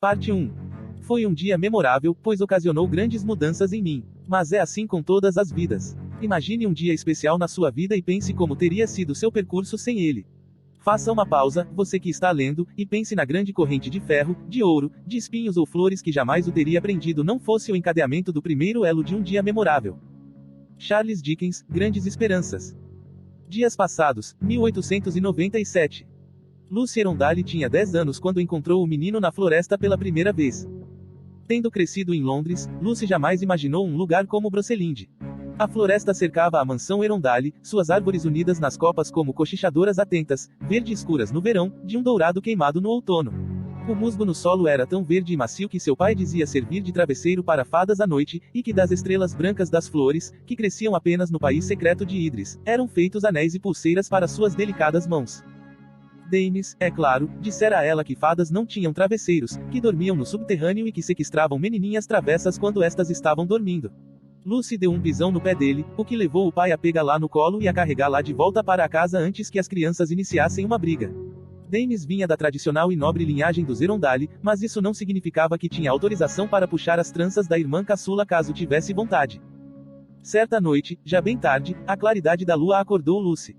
Parte 1. Foi um dia memorável, pois ocasionou grandes mudanças em mim. Mas é assim com todas as vidas. Imagine um dia especial na sua vida e pense como teria sido seu percurso sem ele. Faça uma pausa, você que está lendo, e pense na grande corrente de ferro, de ouro, de espinhos ou flores que jamais o teria prendido não fosse o encadeamento do primeiro elo de um dia memorável. Charles Dickens, Grandes Esperanças. Dias passados, 1897. Lucy Arundel tinha 10 anos quando encontrou o menino na floresta pela primeira vez. Tendo crescido em Londres, Lucy jamais imaginou um lugar como Broceliande. A floresta cercava a mansão Arundel, suas árvores unidas nas copas como cochichadoras atentas, verde escuras no verão, de um dourado queimado no outono. O musgo no solo era tão verde e macio que seu pai dizia servir de travesseiro para fadas à noite, e que das estrelas brancas das flores, que cresciam apenas no país secreto de Idris, eram feitos anéis e pulseiras para suas delicadas mãos. Dames, é claro, dissera a ela que fadas não tinham travesseiros, que dormiam no subterrâneo e que sequestravam menininhas travessas quando estas estavam dormindo. Lucy deu um pisão no pé dele, o que levou o pai a pegá-la no colo e a carregá-la de volta para a casa antes que as crianças iniciassem uma briga. Dames vinha da tradicional e nobre linhagem dos Arundel, mas isso não significava que tinha autorização para puxar as tranças da irmã caçula caso tivesse vontade. Certa noite, já bem tarde, a claridade da lua acordou Lucy.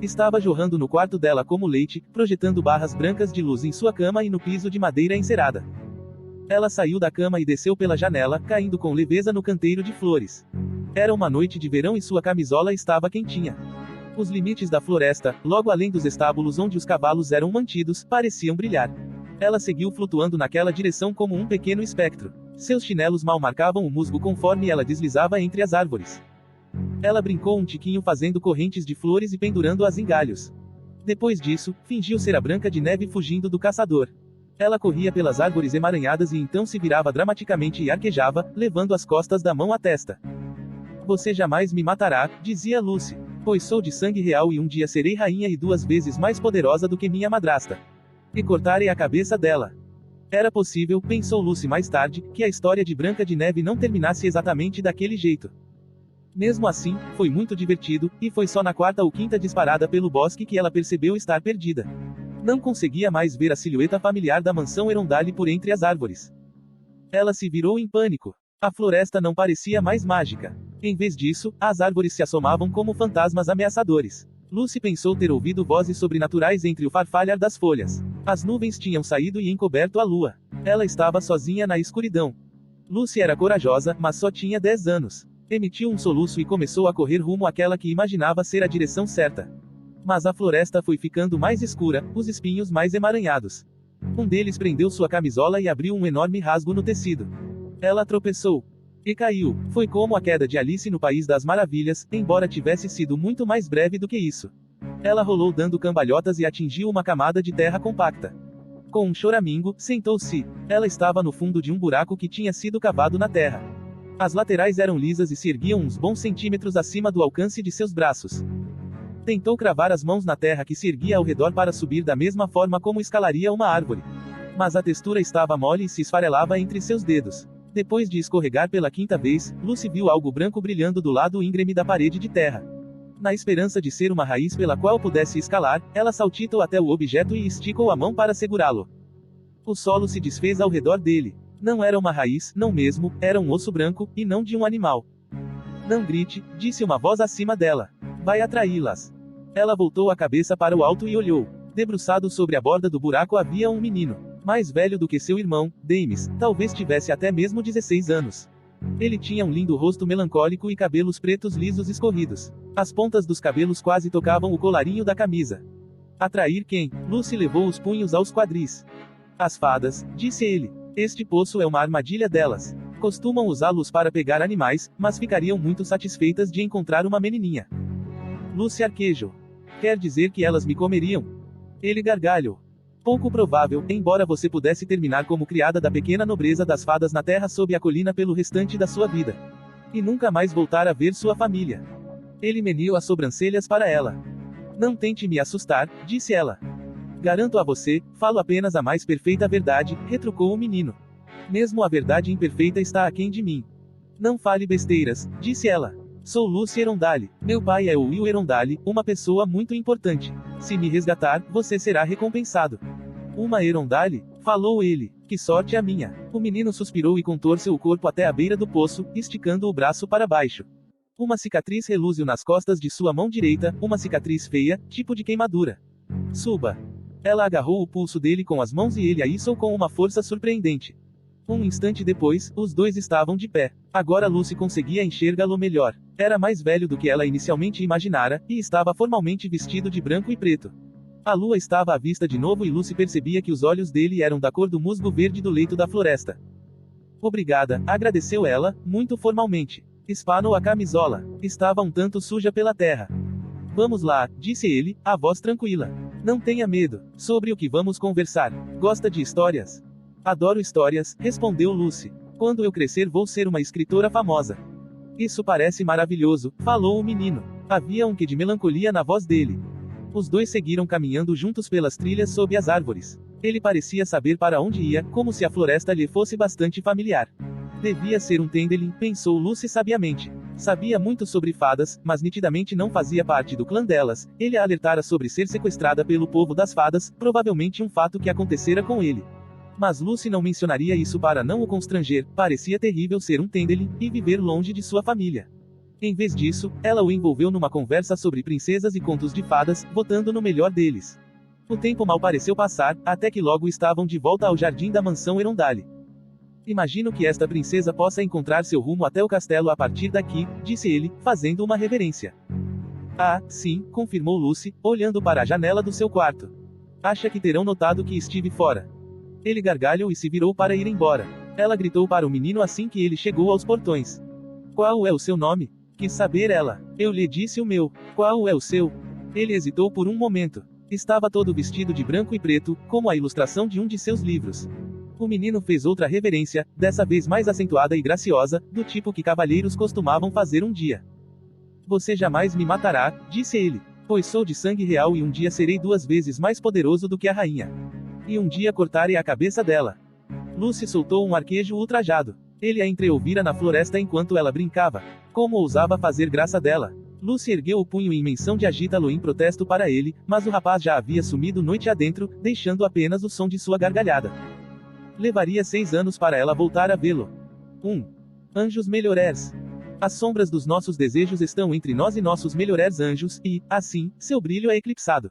Estava jorrando no quarto dela como leite, projetando barras brancas de luz em sua cama e no piso de madeira encerada. Ela saiu da cama e desceu pela janela, caindo com leveza no canteiro de flores. Era uma noite de verão e sua camisola estava quentinha. Os limites da floresta, logo além dos estábulos onde os cavalos eram mantidos, pareciam brilhar. Ela seguiu flutuando naquela direção como um pequeno espectro. Seus chinelos mal marcavam o musgo conforme ela deslizava entre as árvores. Ela brincou um tiquinho fazendo correntes de flores e pendurando-as em galhos. Depois disso, fingiu ser a Branca de Neve fugindo do caçador. Ela corria pelas árvores emaranhadas e então se virava dramaticamente e arquejava, levando as costas da mão à testa. Você jamais me matará, dizia Lucy, pois sou de sangue real e um dia serei rainha e 2 vezes mais poderosa do que minha madrasta. E cortarei a cabeça dela. Era possível, pensou Lucy mais tarde, que a história de Branca de Neve não terminasse exatamente daquele jeito. Mesmo assim, foi muito divertido, e foi só na 4ª ou 5ª disparada pelo bosque que ela percebeu estar perdida. Não conseguia mais ver a silhueta familiar da mansão Arundel por entre as árvores. Ela se virou em pânico. A floresta não parecia mais mágica. Em vez disso, as árvores se assomavam como fantasmas ameaçadores. Lucy pensou ter ouvido vozes sobrenaturais entre o farfalhar das folhas. As nuvens tinham saído e encoberto a lua. Ela estava sozinha na escuridão. Lucy era corajosa, mas só tinha 10 anos. Emitiu um soluço e começou a correr rumo àquela que imaginava ser a direção certa. Mas a floresta foi ficando mais escura, os espinhos mais emaranhados. Um deles prendeu sua camisola e abriu um enorme rasgo no tecido. Ela tropeçou. E caiu. Foi como a queda de Alice no País das Maravilhas, embora tivesse sido muito mais breve do que isso. Ela rolou dando cambalhotas e atingiu uma camada de terra compacta. Com um choramingo, sentou-se. Ela estava no fundo de um buraco que tinha sido cavado na terra. As laterais eram lisas e se erguiam uns bons centímetros acima do alcance de seus braços. Tentou cravar as mãos na terra que se erguia ao redor para subir da mesma forma como escalaria uma árvore. Mas a textura estava mole e se esfarelava entre seus dedos. Depois de escorregar pela 5ª vez, Lucy viu algo branco brilhando do lado íngreme da parede de terra. Na esperança de ser uma raiz pela qual pudesse escalar, ela saltitou até o objeto e esticou a mão para segurá-lo. O solo se desfez ao redor dele. Não era uma raiz, não mesmo, era um osso branco, e não de um animal. Não grite, disse uma voz acima dela. Vai atraí-las. Ela voltou a cabeça para o alto e olhou. Debruçado sobre a borda do buraco havia um menino. Mais velho do que seu irmão, Dames, talvez tivesse até mesmo 16 anos. Ele tinha um lindo rosto melancólico e cabelos pretos lisos escorridos. As pontas dos cabelos quase tocavam o colarinho da camisa. Atrair quem? Lucy levou os punhos aos quadris. As fadas, disse ele. Este poço é uma armadilha delas. Costumam usá-los para pegar animais, mas ficariam muito satisfeitas de encontrar uma menininha. Lucy arquejou. Quer dizer que elas me comeriam? Ele gargalhou. Pouco provável, embora você pudesse terminar como criada da pequena nobreza das fadas na terra sob a colina pelo restante da sua vida. E nunca mais voltar a ver sua família. Ele meniu as sobrancelhas para ela. Não tente me assustar, disse ela. Garanto a você, falo apenas a mais perfeita verdade, retrucou o menino. Mesmo a verdade imperfeita está aquém de mim. Não fale besteiras, disse ela. Sou Lucy Arundel. Meu pai é o Will Arundel, uma pessoa muito importante. Se me resgatar, você será recompensado. Uma Arundel? Falou ele. Que sorte a minha! O menino suspirou e contorceu o corpo até a beira do poço, esticando o braço para baixo. Uma cicatriz relúziu nas costas de sua mão direita, uma cicatriz feia, tipo de queimadura. Suba! Ela agarrou o pulso dele com as mãos e ele a içou com uma força surpreendente. Um instante depois, os dois estavam de pé. Agora Lucy conseguia enxergá-lo melhor. Era mais velho do que ela inicialmente imaginara, e estava formalmente vestido de branco e preto. A lua estava à vista de novo e Lucy percebia que os olhos dele eram da cor do musgo verde do leito da floresta. Obrigada, agradeceu ela, muito formalmente. Espanou a camisola. Estava um tanto suja pela terra. Vamos lá, disse ele, a voz tranquila. Não tenha medo. Sobre o que vamos conversar? Gosta de histórias? Adoro histórias, respondeu Lucy. Quando eu crescer vou ser uma escritora famosa. Isso parece maravilhoso, falou o menino. Havia um quê de melancolia na voz dele. Os dois seguiram caminhando juntos pelas trilhas sob as árvores. Ele parecia saber para onde ia, como se a floresta lhe fosse bastante familiar. Devia ser um Tendelin, pensou Lucy sabiamente. Sabia muito sobre fadas, mas nitidamente não fazia parte do clã delas. Ele a alertara sobre ser sequestrada pelo povo das fadas, provavelmente um fato que acontecera com ele. Mas Lucy não mencionaria isso para não o constranger. Parecia terrível ser um Tendelin, e viver longe de sua família. Em vez disso, ela o envolveu numa conversa sobre princesas e contos de fadas, votando no melhor deles. O tempo mal pareceu passar, até que logo estavam de volta ao jardim da mansão Erondale. Imagino que esta princesa possa encontrar seu rumo até o castelo a partir daqui, disse ele, fazendo uma reverência. Ah, sim, confirmou Lucy, olhando para a janela do seu quarto. Acha que terão notado que estive fora. Ele gargalhou e se virou para ir embora. Ela gritou para o menino assim que ele chegou aos portões. Qual é o seu nome? Quis saber ela. Eu lhe disse o meu. Qual é o seu? Ele hesitou por um momento. Estava todo vestido de branco e preto, como a ilustração de um de seus livros. O menino fez outra reverência, dessa vez mais acentuada e graciosa, do tipo que cavalheiros costumavam fazer um dia. Você jamais me matará, disse ele. Pois sou de sangue real e um dia serei 2 vezes mais poderoso do que a rainha. E um dia cortarei a cabeça dela. Lucy soltou um arquejo ultrajado. Ele a entreouvira na floresta enquanto ela brincava. Como ousava fazer graça dela? Lucy ergueu o punho em menção de agitá-lo em protesto para ele, mas o rapaz já havia sumido noite adentro, deixando apenas o som de sua gargalhada. Levaria 6 anos para ela voltar a vê-lo. 1. Anjos melhores. As sombras dos nossos desejos estão entre nós e nossos melhores anjos, e, assim, seu brilho é eclipsado.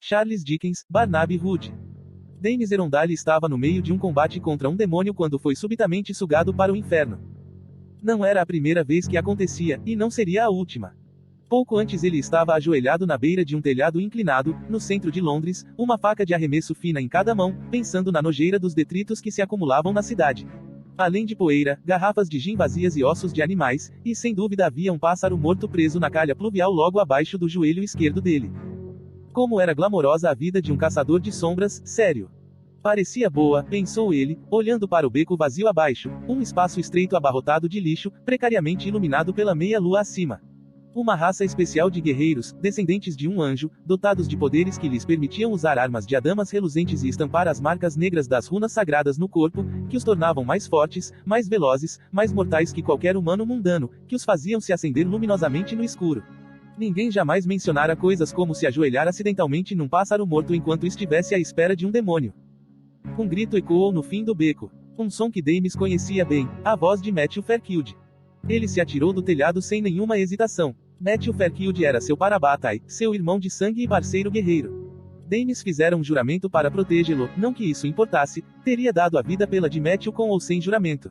Charles Dickens, Barnaby Rudge. Daemis Erondale estava no meio de um combate contra um demônio quando foi subitamente sugado para o inferno. Não era a primeira vez que acontecia, e não seria a última. Pouco antes ele estava ajoelhado na beira de um telhado inclinado, no centro de Londres, uma faca de arremesso fina em cada mão, pensando na nojeira dos detritos que se acumulavam na cidade. Além de poeira, garrafas de gin vazias e ossos de animais, e sem dúvida havia um pássaro morto preso na calha pluvial logo abaixo do joelho esquerdo dele. Como era glamourosa a vida de um caçador de sombras, sério. Parecia boa, pensou ele, olhando para o beco vazio abaixo, um espaço estreito abarrotado de lixo, precariamente iluminado pela meia-lua acima. Uma raça especial de guerreiros, descendentes de um anjo, dotados de poderes que lhes permitiam usar armas de adamas reluzentes e estampar as marcas negras das runas sagradas no corpo, que os tornavam mais fortes, mais velozes, mais mortais que qualquer humano mundano, que os faziam se acender luminosamente no escuro. Ninguém jamais mencionara coisas como se ajoelhar acidentalmente num pássaro morto enquanto estivesse à espera de um demônio. Um grito ecoou no fim do beco. Um som que Daemis conhecia bem, a voz de Matthew Fairchild. Ele se atirou do telhado sem nenhuma hesitação. Matthew Fairchild era seu Parabatai, seu irmão de sangue e parceiro guerreiro. Daemis fizera um juramento para protegê-lo, não que isso importasse, teria dado a vida pela de Matthew com ou sem juramento.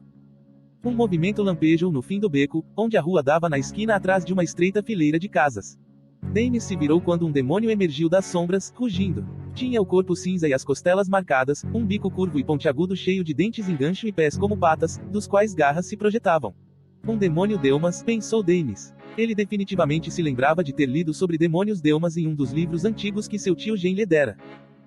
Um movimento lampejou no fim do beco, onde a rua dava na esquina atrás de uma estreita fileira de casas. Daemis se virou quando um demônio emergiu das sombras, rugindo. Tinha o corpo cinza e as costelas marcadas, um bico curvo e pontiagudo cheio de dentes em gancho e pés como patas, dos quais garras se projetavam. Um demônio Delmas, pensou Daemis. Ele definitivamente se lembrava de ter lido sobre demônios Delmas em um dos livros antigos que seu tio Gen lhe dera.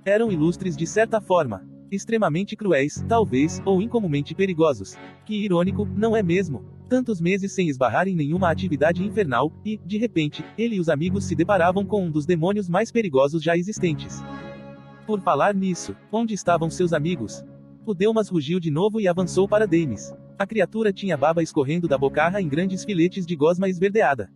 Eram ilustres de certa forma. Extremamente cruéis, talvez, ou incomumente perigosos. Que irônico, não é mesmo? Tantos meses sem esbarrar em nenhuma atividade infernal, e, de repente, ele e os amigos se deparavam com um dos demônios mais perigosos já existentes. Por falar nisso, onde estavam seus amigos? O Delmas rugiu de novo e avançou para Daemis. A criatura tinha baba escorrendo da bocarra em grandes filetes de gosma esverdeada.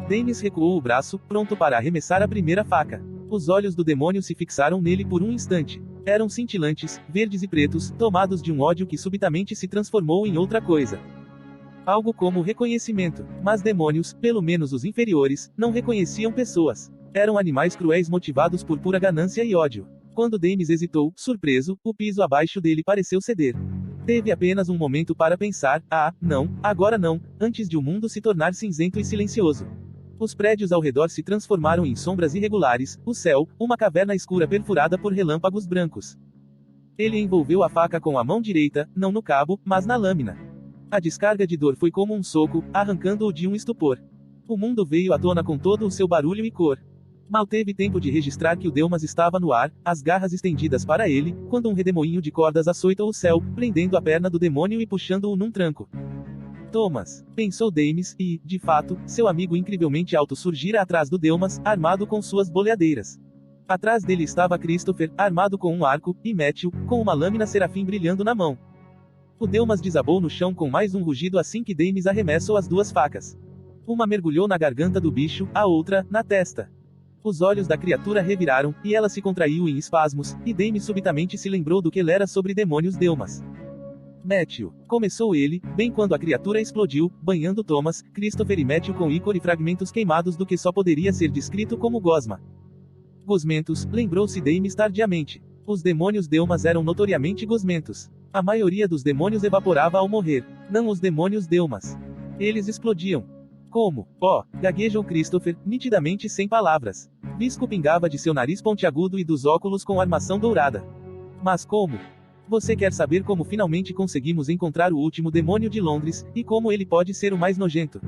Daemis recuou o braço, pronto para arremessar a primeira faca. Os olhos do demônio se fixaram nele por um instante. Eram cintilantes, verdes e pretos, tomados de um ódio que subitamente se transformou em outra coisa. Algo como reconhecimento. Mas demônios, pelo menos os inferiores, não reconheciam pessoas. Eram animais cruéis motivados por pura ganância e ódio. Quando Demis hesitou, surpreso, o piso abaixo dele pareceu ceder. Teve apenas um momento para pensar, não, agora não, antes de o mundo se tornar cinzento e silencioso. Os prédios ao redor se transformaram em sombras irregulares, o céu, uma caverna escura perfurada por relâmpagos brancos. Ele envolveu a faca com a mão direita, não no cabo, mas na lâmina. A descarga de dor foi como um soco, arrancando-o de um estupor. O mundo veio à tona com todo o seu barulho e cor. Mal teve tempo de registrar que o Delmas estava no ar, as garras estendidas para ele, quando um redemoinho de cordas açoitou o céu, prendendo a perna do demônio e puxando-o num tranco. Thomas, pensou Demis, e, de fato, seu amigo incrivelmente alto surgira atrás do Delmas, armado com suas boleadeiras. Atrás dele estava Christopher, armado com um arco, e Matthew, com uma lâmina serafim brilhando na mão. O Delmas desabou no chão com mais um rugido assim que Demis arremessou as duas facas. Uma mergulhou na garganta do bicho, a outra, na testa. Os olhos da criatura reviraram, e ela se contraiu em espasmos, e Demis subitamente se lembrou do que lera sobre demônios Delmas. Matthew, começou ele, bem quando a criatura explodiu, banhando Thomas, Christopher e Matthew com ícor e fragmentos queimados do que só poderia ser descrito como gosma. Gosmentos, lembrou-se Demis tardiamente. Os demônios Delmas eram notoriamente gosmentos. A maioria dos demônios evaporava ao morrer. Não os demônios Delmas. Eles explodiam. Como? Gaguejou Christopher, nitidamente sem palavras. Visco pingava de seu nariz pontiagudo e dos óculos com armação dourada. Mas como? Você quer saber como finalmente conseguimos encontrar o último demônio de Londres, e como ele pode ser o mais nojento?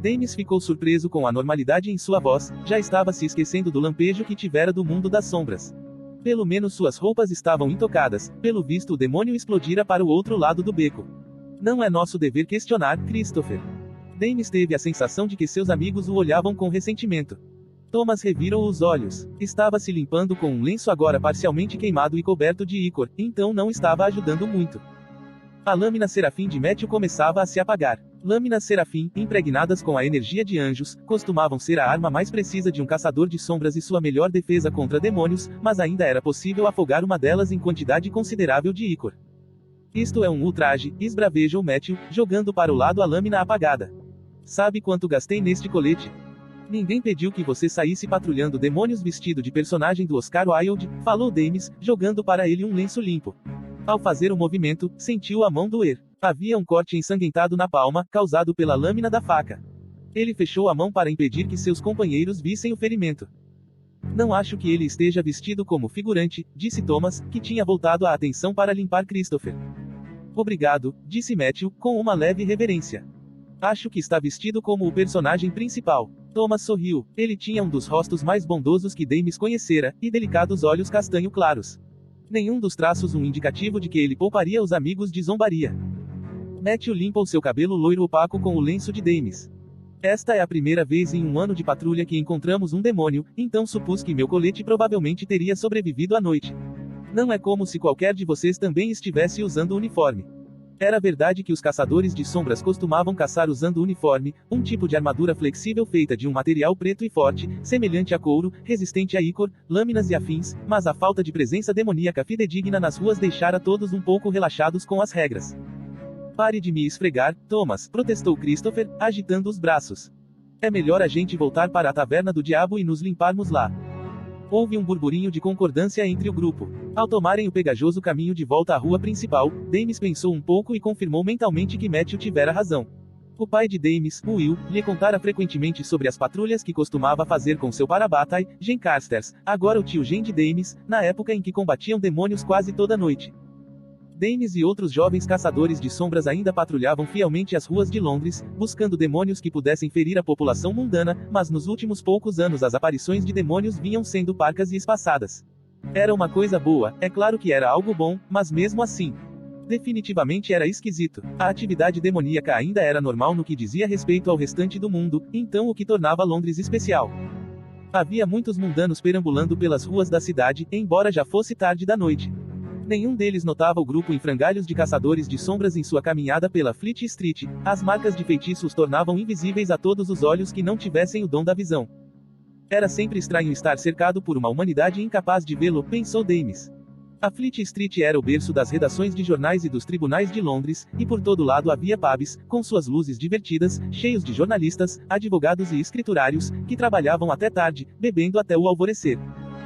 Demis ficou surpreso com a normalidade em sua voz, já estava se esquecendo do lampejo que tivera do mundo das sombras. Pelo menos suas roupas estavam intocadas, pelo visto o demônio explodira para o outro lado do beco. Não é nosso dever questionar, Christopher. Demis teve a sensação de que seus amigos o olhavam com ressentimento. Thomas revirou os olhos. Estava se limpando com um lenço agora parcialmente queimado e coberto de ícor, então não estava ajudando muito. A lâmina serafim de Matthew começava a se apagar. Lâminas serafim, impregnadas com a energia de anjos, costumavam ser a arma mais precisa de um caçador de sombras e sua melhor defesa contra demônios, mas ainda era possível afogar uma delas em quantidade considerável de ícor. Isto é um ultraje, esbravejou Matthew, jogando para o lado a lâmina apagada. Sabe quanto gastei neste colete? Ninguém pediu que você saísse patrulhando demônios vestido de personagem do Oscar Wilde, falou Demis, jogando para ele um lenço limpo. Ao fazer o movimento, sentiu a mão doer. Havia um corte ensanguentado na palma, causado pela lâmina da faca. Ele fechou a mão para impedir que seus companheiros vissem o ferimento. Não acho que ele esteja vestido como figurante, disse Thomas, que tinha voltado a atenção para limpar Christopher. Obrigado, disse Matthew, com uma leve reverência. Acho que está vestido como o personagem principal. Thomas sorriu. Ele tinha um dos rostos mais bondosos que Demis conhecera, e delicados olhos castanho claros. Nenhum dos traços um indicativo de que ele pouparia os amigos de zombaria. Matthew limpou seu cabelo loiro opaco com o lenço de Demis. Esta é a primeira vez em um ano de patrulha que encontramos um demônio, então supus que meu colete provavelmente teria sobrevivido à noite. Não é como se qualquer de vocês também estivesse usando uniforme. Era verdade que os caçadores de sombras costumavam caçar usando uniforme, um tipo de armadura flexível feita de um material preto e forte, semelhante a couro, resistente a ícor, lâminas e afins, mas a falta de presença demoníaca fidedigna nas ruas deixara todos um pouco relaxados com as regras. Pare de me esfregar, Thomas, protestou Christopher, agitando os braços. É melhor a gente voltar para a taverna do diabo e nos limparmos lá. Houve um burburinho de concordância entre o grupo. Ao tomarem o pegajoso caminho de volta à rua principal, Demis pensou um pouco e confirmou mentalmente que Matthew tivera razão. O pai de Demis, Will, lhe contara frequentemente sobre as patrulhas que costumava fazer com seu parabatai, Gen Carsters, agora o tio Gen de Demis, na época em que combatiam demônios quase toda noite. Demis e outros jovens caçadores de sombras ainda patrulhavam fielmente as ruas de Londres, buscando demônios que pudessem ferir a população mundana, mas nos últimos poucos anos as aparições de demônios vinham sendo parcas e espaçadas. Era uma coisa boa, é claro que era algo bom, mas mesmo assim, definitivamente era esquisito. A atividade demoníaca ainda era normal no que dizia respeito ao restante do mundo, então o que tornava Londres especial. Havia muitos mundanos perambulando pelas ruas da cidade, embora já fosse tarde da noite. Nenhum deles notava o grupo em frangalhos de caçadores de sombras em sua caminhada pela Fleet Street. As marcas de feitiço os tornavam invisíveis a todos os olhos que não tivessem o dom da visão. Era sempre estranho estar cercado por uma humanidade incapaz de vê-lo, pensou Demis. A Fleet Street era o berço das redações de jornais e dos tribunais de Londres, e por todo lado havia pubs, com suas luzes divertidas, cheios de jornalistas, advogados e escriturários, que trabalhavam até tarde, bebendo até o alvorecer.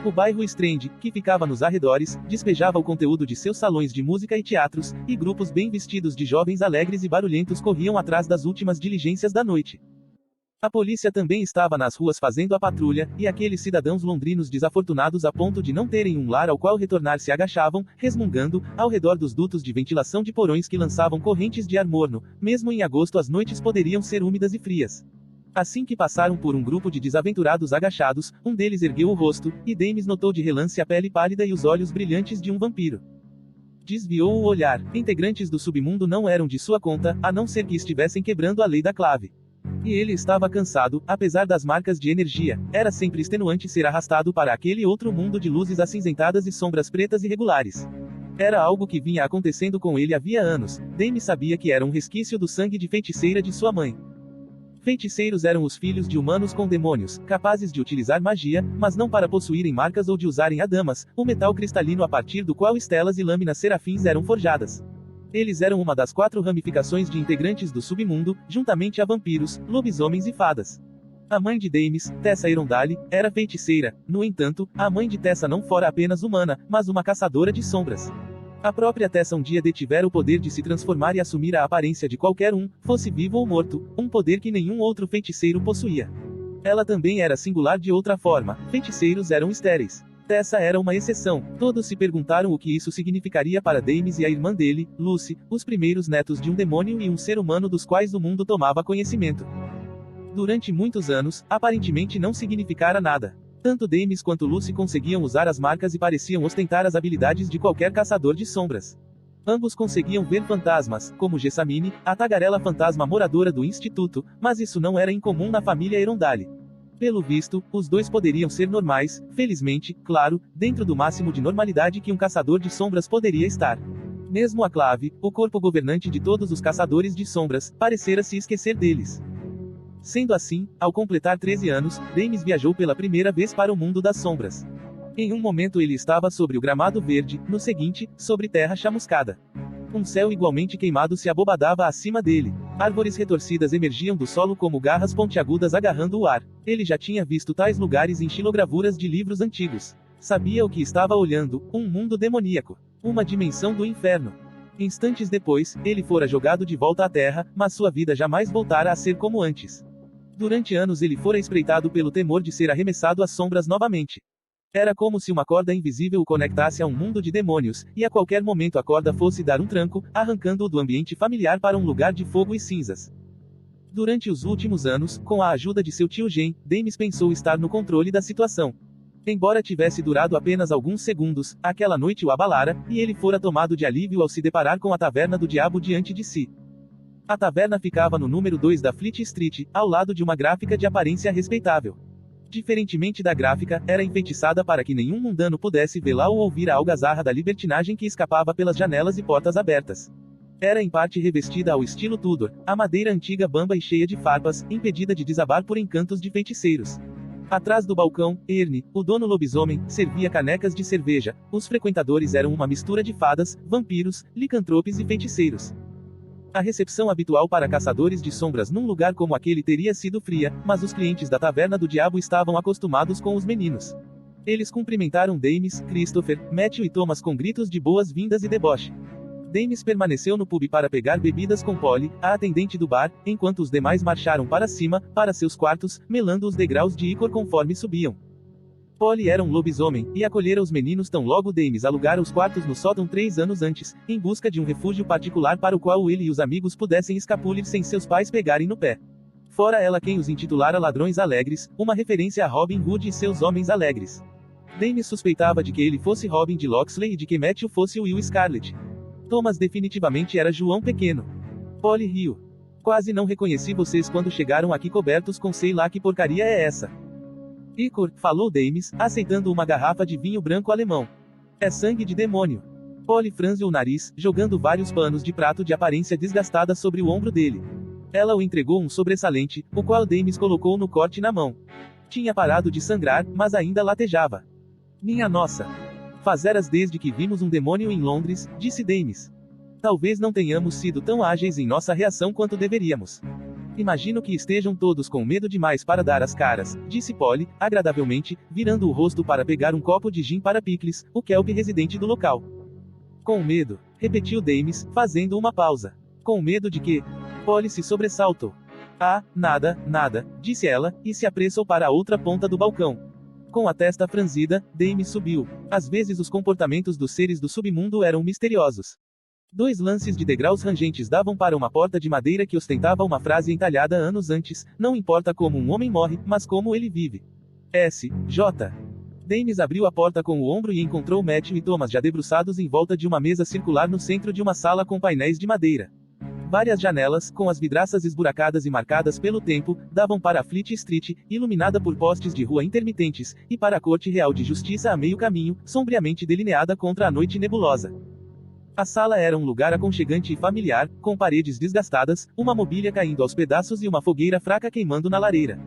O bairro Strand, que ficava nos arredores, despejava o conteúdo de seus salões de música e teatros, e grupos bem vestidos de jovens alegres e barulhentos corriam atrás das últimas diligências da noite. A polícia também estava nas ruas fazendo a patrulha, e aqueles cidadãos londrinos desafortunados a ponto de não terem um lar ao qual retornar se agachavam, resmungando, ao redor dos dutos de ventilação de porões que lançavam correntes de ar morno. Mesmo em agosto as noites poderiam ser úmidas e frias. Assim que passaram por um grupo de desaventurados agachados, um deles ergueu o rosto, e Dames notou de relance a pele pálida e os olhos brilhantes de um vampiro. Desviou o olhar. Integrantes do submundo não eram de sua conta, a não ser que estivessem quebrando a lei da clave. E ele estava cansado, apesar das marcas de energia. Era sempre extenuante ser arrastado para aquele outro mundo de luzes acinzentadas e sombras pretas irregulares. Era algo que vinha acontecendo com ele havia anos. Dames sabia que era um resquício do sangue de feiticeira de sua mãe. Feiticeiros eram os filhos de humanos com demônios, capazes de utilizar magia, mas não para possuírem marcas ou de usarem adamas, o metal cristalino a partir do qual estelas e lâminas serafins eram forjadas. Eles eram uma das 4 ramificações de integrantes do submundo, juntamente a vampiros, lobisomens e fadas. A mãe de Dames, Tessa Erondale, era feiticeira. No entanto, a mãe de Tessa não fora apenas humana, mas uma caçadora de sombras. A própria Tessa um dia detivera o poder de se transformar e assumir a aparência de qualquer um, fosse vivo ou morto, um poder que nenhum outro feiticeiro possuía. Ela também era singular de outra forma. Feiticeiros eram estéreis. Tessa era uma exceção. Todos se perguntaram o que isso significaria para Dames e a irmã dele, Lucy, os primeiros netos de um demônio e um ser humano dos quais o mundo tomava conhecimento. Durante muitos anos, aparentemente não significara nada. Tanto Dames quanto Lucy conseguiam usar as marcas e pareciam ostentar as habilidades de qualquer caçador de sombras. Ambos conseguiam ver fantasmas, como Jessamine, a tagarela fantasma moradora do instituto, mas isso não era incomum na família Erondale. Pelo visto, os dois poderiam ser normais, felizmente, claro, dentro do máximo de normalidade que um caçador de sombras poderia estar. Mesmo a Clave, o corpo governante de todos os caçadores de sombras, parecera se esquecer deles. Sendo assim, ao completar 13 anos, Dames viajou pela primeira vez para o mundo das sombras. Em um momento ele estava sobre o gramado verde, no seguinte, sobre terra chamuscada. Um céu igualmente queimado se abobadava acima dele. Árvores retorcidas emergiam do solo como garras pontiagudas agarrando o ar. Ele já tinha visto tais lugares em xilogravuras de livros antigos. Sabia o que estava olhando, um mundo demoníaco. Uma dimensão do inferno. Instantes depois, ele fora jogado de volta à terra, mas sua vida jamais voltara a ser como antes. Durante anos ele fora espreitado pelo temor de ser arremessado às sombras novamente. Era como se uma corda invisível o conectasse a um mundo de demônios, e a qualquer momento a corda fosse dar um tranco, arrancando-o do ambiente familiar para um lugar de fogo e cinzas. Durante os últimos anos, com a ajuda de seu tio Gen, Dames pensou estar no controle da situação. Embora tivesse durado apenas alguns segundos, aquela noite o abalara, e ele fora tomado de alívio ao se deparar com a taverna do diabo diante de si. A taverna ficava no número 2 da Fleet Street, ao lado de uma gráfica de aparência respeitável. Diferentemente da gráfica, era enfeitiçada para que nenhum mundano pudesse vê-la ou ouvir a algazarra da libertinagem que escapava pelas janelas e portas abertas. Era em parte revestida ao estilo Tudor, a madeira antiga bamba e cheia de farpas, impedida de desabar por encantos de feiticeiros. Atrás do balcão, Ernie, o dono lobisomem, servia canecas de cerveja. Os frequentadores eram uma mistura de fadas, vampiros, licantropes e feiticeiros. A recepção habitual para caçadores de sombras num lugar como aquele teria sido fria, mas os clientes da taverna do diabo estavam acostumados com os meninos. Eles cumprimentaram Dames, Christopher, Matthew e Thomas com gritos de boas-vindas e deboche. Dames permaneceu no pub para pegar bebidas com Polly, a atendente do bar, enquanto os demais marcharam para cima, para seus quartos, melando os degraus de ícor conforme subiam. Polly era um lobisomem, e acolhera os meninos tão logo Dames alugara os quartos no sótão 3 anos antes, em busca de um refúgio particular para o qual ele e os amigos pudessem escapulir sem seus pais pegarem no pé. Fora ela quem os intitulara Ladrões Alegres, uma referência a Robin Hood e seus Homens Alegres. Dames suspeitava de que ele fosse Robin de Locksley e de que Matthew fosse Will Scarlet. Thomas definitivamente era João Pequeno. Polly riu. Quase não reconheci vocês quando chegaram aqui cobertos com sei lá que porcaria é essa. Icor, falou Dames, aceitando uma garrafa de vinho branco alemão. É sangue de demônio. Polly franziu o nariz, jogando vários panos de prato de aparência desgastada sobre o ombro dele. Ela o entregou um sobressalente, o qual Dames colocou no corte na mão. Tinha parado de sangrar, mas ainda latejava. Minha nossa! Fazeras desde que vimos um demônio em Londres, disse Dames. Talvez não tenhamos sido tão ágeis em nossa reação quanto deveríamos. Imagino que estejam todos com medo demais para dar as caras, disse Polly, agradavelmente, virando o rosto para pegar um copo de gin para Pickles, o kelp residente do local. Com medo, repetiu Dames, fazendo uma pausa. Com medo de quê? Polly se sobressaltou. Ah, nada, disse ela, e se apressou para a outra ponta do balcão. Com a testa franzida, Dames subiu. Às vezes os comportamentos dos seres do submundo eram misteriosos. 2 lances de degraus rangentes davam para uma porta de madeira que ostentava uma frase entalhada anos antes: não importa como um homem morre, mas como ele vive. S.J. Dames abriu a porta com o ombro e encontrou Matthew e Thomas já debruçados em volta de uma mesa circular no centro de uma sala com painéis de madeira. Várias janelas, com as vidraças esburacadas e marcadas pelo tempo, davam para a Fleet Street, iluminada por postes de rua intermitentes, e para a Corte Real de Justiça a meio caminho, sombriamente delineada contra a noite nebulosa. A sala era um lugar aconchegante e familiar, com paredes desgastadas, uma mobília caindo aos pedaços e uma fogueira fraca queimando na lareira.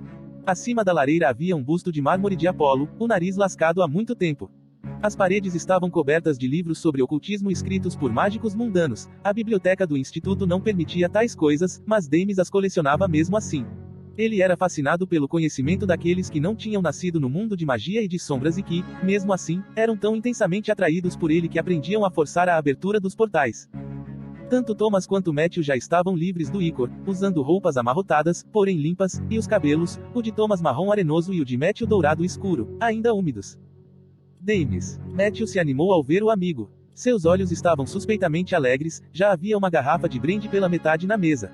Acima da lareira havia um busto de mármore de Apolo, o nariz lascado há muito tempo. As paredes estavam cobertas de livros sobre ocultismo escritos por mágicos mundanos. A biblioteca do instituto não permitia tais coisas, mas Dames as colecionava mesmo assim. Ele era fascinado pelo conhecimento daqueles que não tinham nascido no mundo de magia e de sombras e que, mesmo assim, eram tão intensamente atraídos por ele que aprendiam a forçar a abertura dos portais. Tanto Thomas quanto Matthew já estavam livres do ícor, usando roupas amarrotadas, porém limpas, e os cabelos, o de Thomas marrom arenoso e o de Matthew dourado escuro, ainda úmidos. Dames. Matthew se animou ao ver o amigo. Seus olhos estavam suspeitamente alegres, já havia uma garrafa de brandy pela metade na mesa.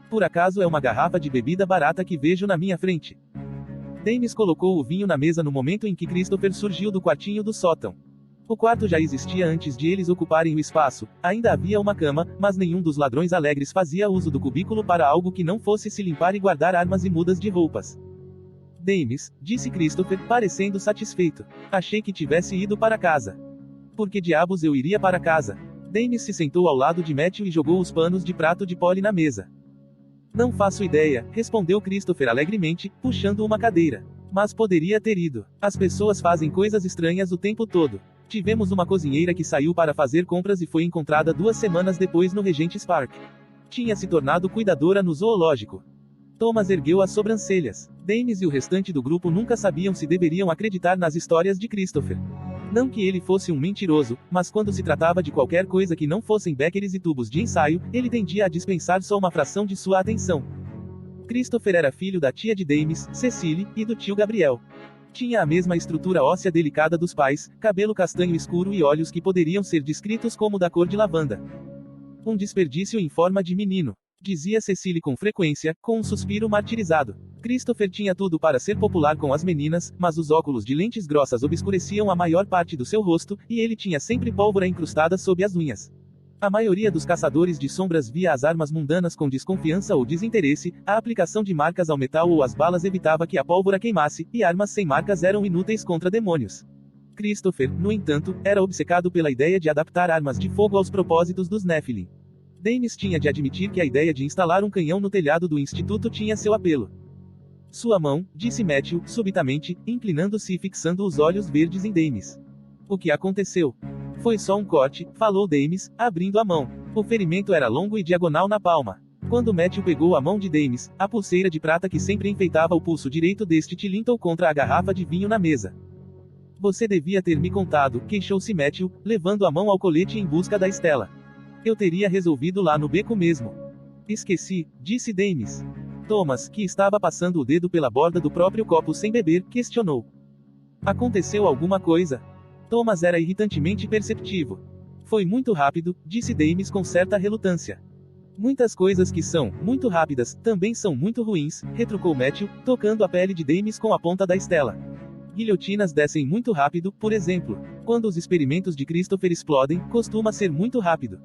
Por acaso é uma garrafa de bebida barata que vejo na minha frente? Dames colocou o vinho na mesa no momento em que Christopher surgiu do quartinho do sótão. O quarto já existia antes de eles ocuparem o espaço, ainda havia uma cama, mas nenhum dos ladrões alegres fazia uso do cubículo para algo que não fosse se limpar e guardar armas e mudas de roupas. Dames, disse Christopher, parecendo satisfeito. Achei que tivesse ido para casa. Por que diabos eu iria para casa? Dames se sentou ao lado de Matthew e jogou os panos de prato de Polly na mesa. Não faço ideia, respondeu Christopher alegremente, puxando uma cadeira. Mas poderia ter ido. As pessoas fazem coisas estranhas o tempo todo. Tivemos uma cozinheira que saiu para fazer compras e foi encontrada 2 semanas depois no Regent's Park. Tinha se tornado cuidadora no zoológico. Thomas ergueu as sobrancelhas. Dames e o restante do grupo nunca sabiam se deveriam acreditar nas histórias de Christopher. Não que ele fosse um mentiroso, mas quando se tratava de qualquer coisa que não fossem beckers e tubos de ensaio, ele tendia a dispensar só uma fração de sua atenção. Christopher era filho da tia de Dames, Cecily, e do tio Gabriel. Tinha a mesma estrutura óssea delicada dos pais, cabelo castanho escuro e olhos que poderiam ser descritos como da cor de lavanda. Um desperdício em forma de menino, dizia Cecily com frequência, com um suspiro martirizado. Christopher tinha tudo para ser popular com as meninas, mas os óculos de lentes grossas obscureciam a maior parte do seu rosto, e ele tinha sempre pólvora incrustada sob as unhas. A maioria dos caçadores de sombras via as armas mundanas com desconfiança ou desinteresse, a aplicação de marcas ao metal ou às balas evitava que a pólvora queimasse, e armas sem marcas eram inúteis contra demônios. Christopher, no entanto, era obcecado pela ideia de adaptar armas de fogo aos propósitos dos Nephilim. Dames tinha de admitir que a ideia de instalar um canhão no telhado do instituto tinha seu apelo. Sua mão, disse Matthew, subitamente, inclinando-se e fixando os olhos verdes em Dames. O que aconteceu? Foi só um corte, falou Dames, abrindo a mão. O ferimento era longo e diagonal na palma. Quando Matthew pegou a mão de Dames, a pulseira de prata que sempre enfeitava o pulso direito deste tilintou contra a garrafa de vinho na mesa. Você devia ter me contado, queixou-se Matthew, levando a mão ao colete em busca da Estela. Eu teria resolvido lá no beco mesmo. Esqueci, disse Dames. Thomas, que estava passando o dedo pela borda do próprio copo sem beber, questionou. Aconteceu alguma coisa? Thomas era irritantemente perceptivo. Foi muito rápido, disse Dames com certa relutância. Muitas coisas que são muito rápidas também são muito ruins, retrucou Matthew, tocando a pele de Dames com a ponta da Estela. Guilhotinas descem muito rápido, por exemplo. Quando os experimentos de Christopher explodem, costuma ser muito rápido.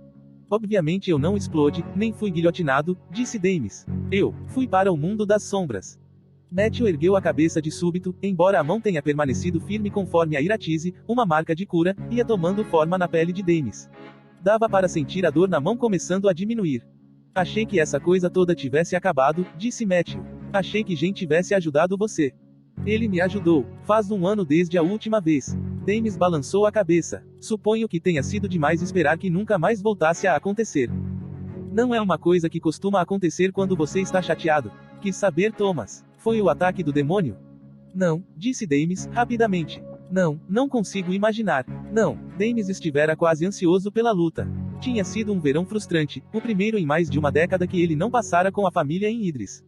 Obviamente eu não explode, nem fui guilhotinado, disse Dames. Eu fui para o mundo das sombras. Matthew ergueu a cabeça de súbito, embora a mão tenha permanecido firme conforme a iratise, uma marca de cura, ia tomando forma na pele de Dames. Dava para sentir a dor na mão começando a diminuir. Achei que essa coisa toda tivesse acabado, disse Matthew. Achei que Jen tivesse ajudado você. Ele me ajudou. Faz 1 ano desde a última vez. Dames balançou a cabeça. Suponho que tenha sido demais esperar que nunca mais voltasse a acontecer. Não é uma coisa que costuma acontecer quando você está chateado. Quis saber Thomas. Foi o ataque do demônio? Não, disse Dames, rapidamente. Não, não consigo imaginar. Não, Dames estivera quase ansioso pela luta. Tinha sido um verão frustrante, o primeiro em mais de uma década que ele não passara com a família em Idris.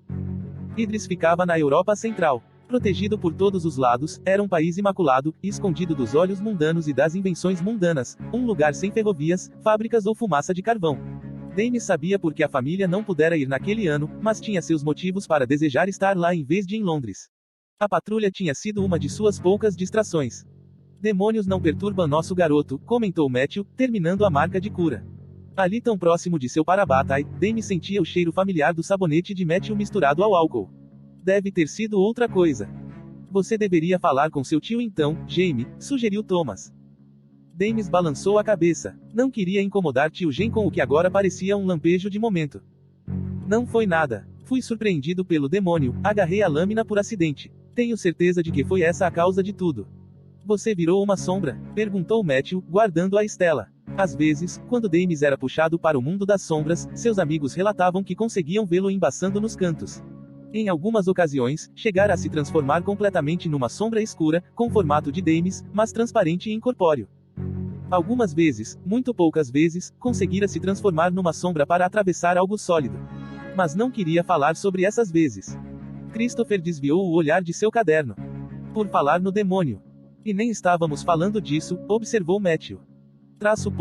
Idris ficava na Europa Central. Protegido por todos os lados, era um país imaculado, escondido dos olhos mundanos e das invenções mundanas, um lugar sem ferrovias, fábricas ou fumaça de carvão. Dames sabia por que a família não pudera ir naquele ano, mas tinha seus motivos para desejar estar lá em vez de em Londres. A patrulha tinha sido uma de suas poucas distrações. Demônios não perturbam nosso garoto, comentou Matthew, terminando a marca de cura. Ali tão próximo de seu parabatai, Dames sentia o cheiro familiar do sabonete de Matthew misturado ao álcool. Deve ter sido outra coisa. Você deveria falar com seu tio então, Jamie, sugeriu Thomas. Dames balançou a cabeça. Não queria incomodar tio Jen com o que agora parecia um lampejo de momento. Não foi nada. Fui surpreendido pelo demônio, agarrei a lâmina por acidente. Tenho certeza de que foi essa a causa de tudo. Você virou uma sombra? Perguntou Matthew, guardando a Estela. Às vezes, quando Dames era puxado para o mundo das sombras, seus amigos relatavam que conseguiam vê-lo embaçando nos cantos. Em algumas ocasiões, chegara a se transformar completamente numa sombra escura, com formato de Dames, mas transparente e incorpóreo. Algumas vezes, muito poucas vezes, conseguira se transformar numa sombra para atravessar algo sólido. Mas não queria falar sobre essas vezes. Christopher desviou o olhar de seu caderno. Por falar no demônio. E nem estávamos falando disso, observou Matthew. Traço.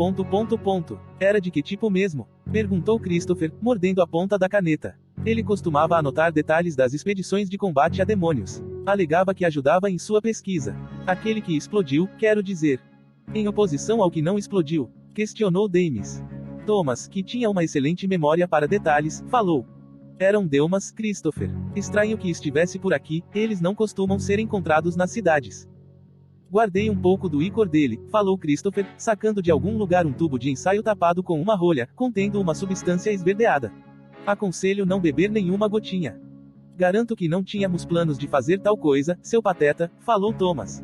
Era de que tipo mesmo? Perguntou Christopher, mordendo a ponta da caneta. Ele costumava anotar detalhes das expedições de combate a demônios. Alegava que ajudava em sua pesquisa. Aquele que explodiu, quero dizer. Em oposição ao que não explodiu, questionou Dames. Thomas, que tinha uma excelente memória para detalhes, falou. Eram Delmas, Christopher. Estranho que estivesse por aqui, eles não costumam ser encontrados nas cidades. Guardei um pouco do ícor dele, falou Christopher, sacando de algum lugar um tubo de ensaio tapado com uma rolha, contendo uma substância esverdeada. Aconselho não beber nenhuma gotinha. Garanto que não tínhamos planos de fazer tal coisa, seu pateta, falou Thomas.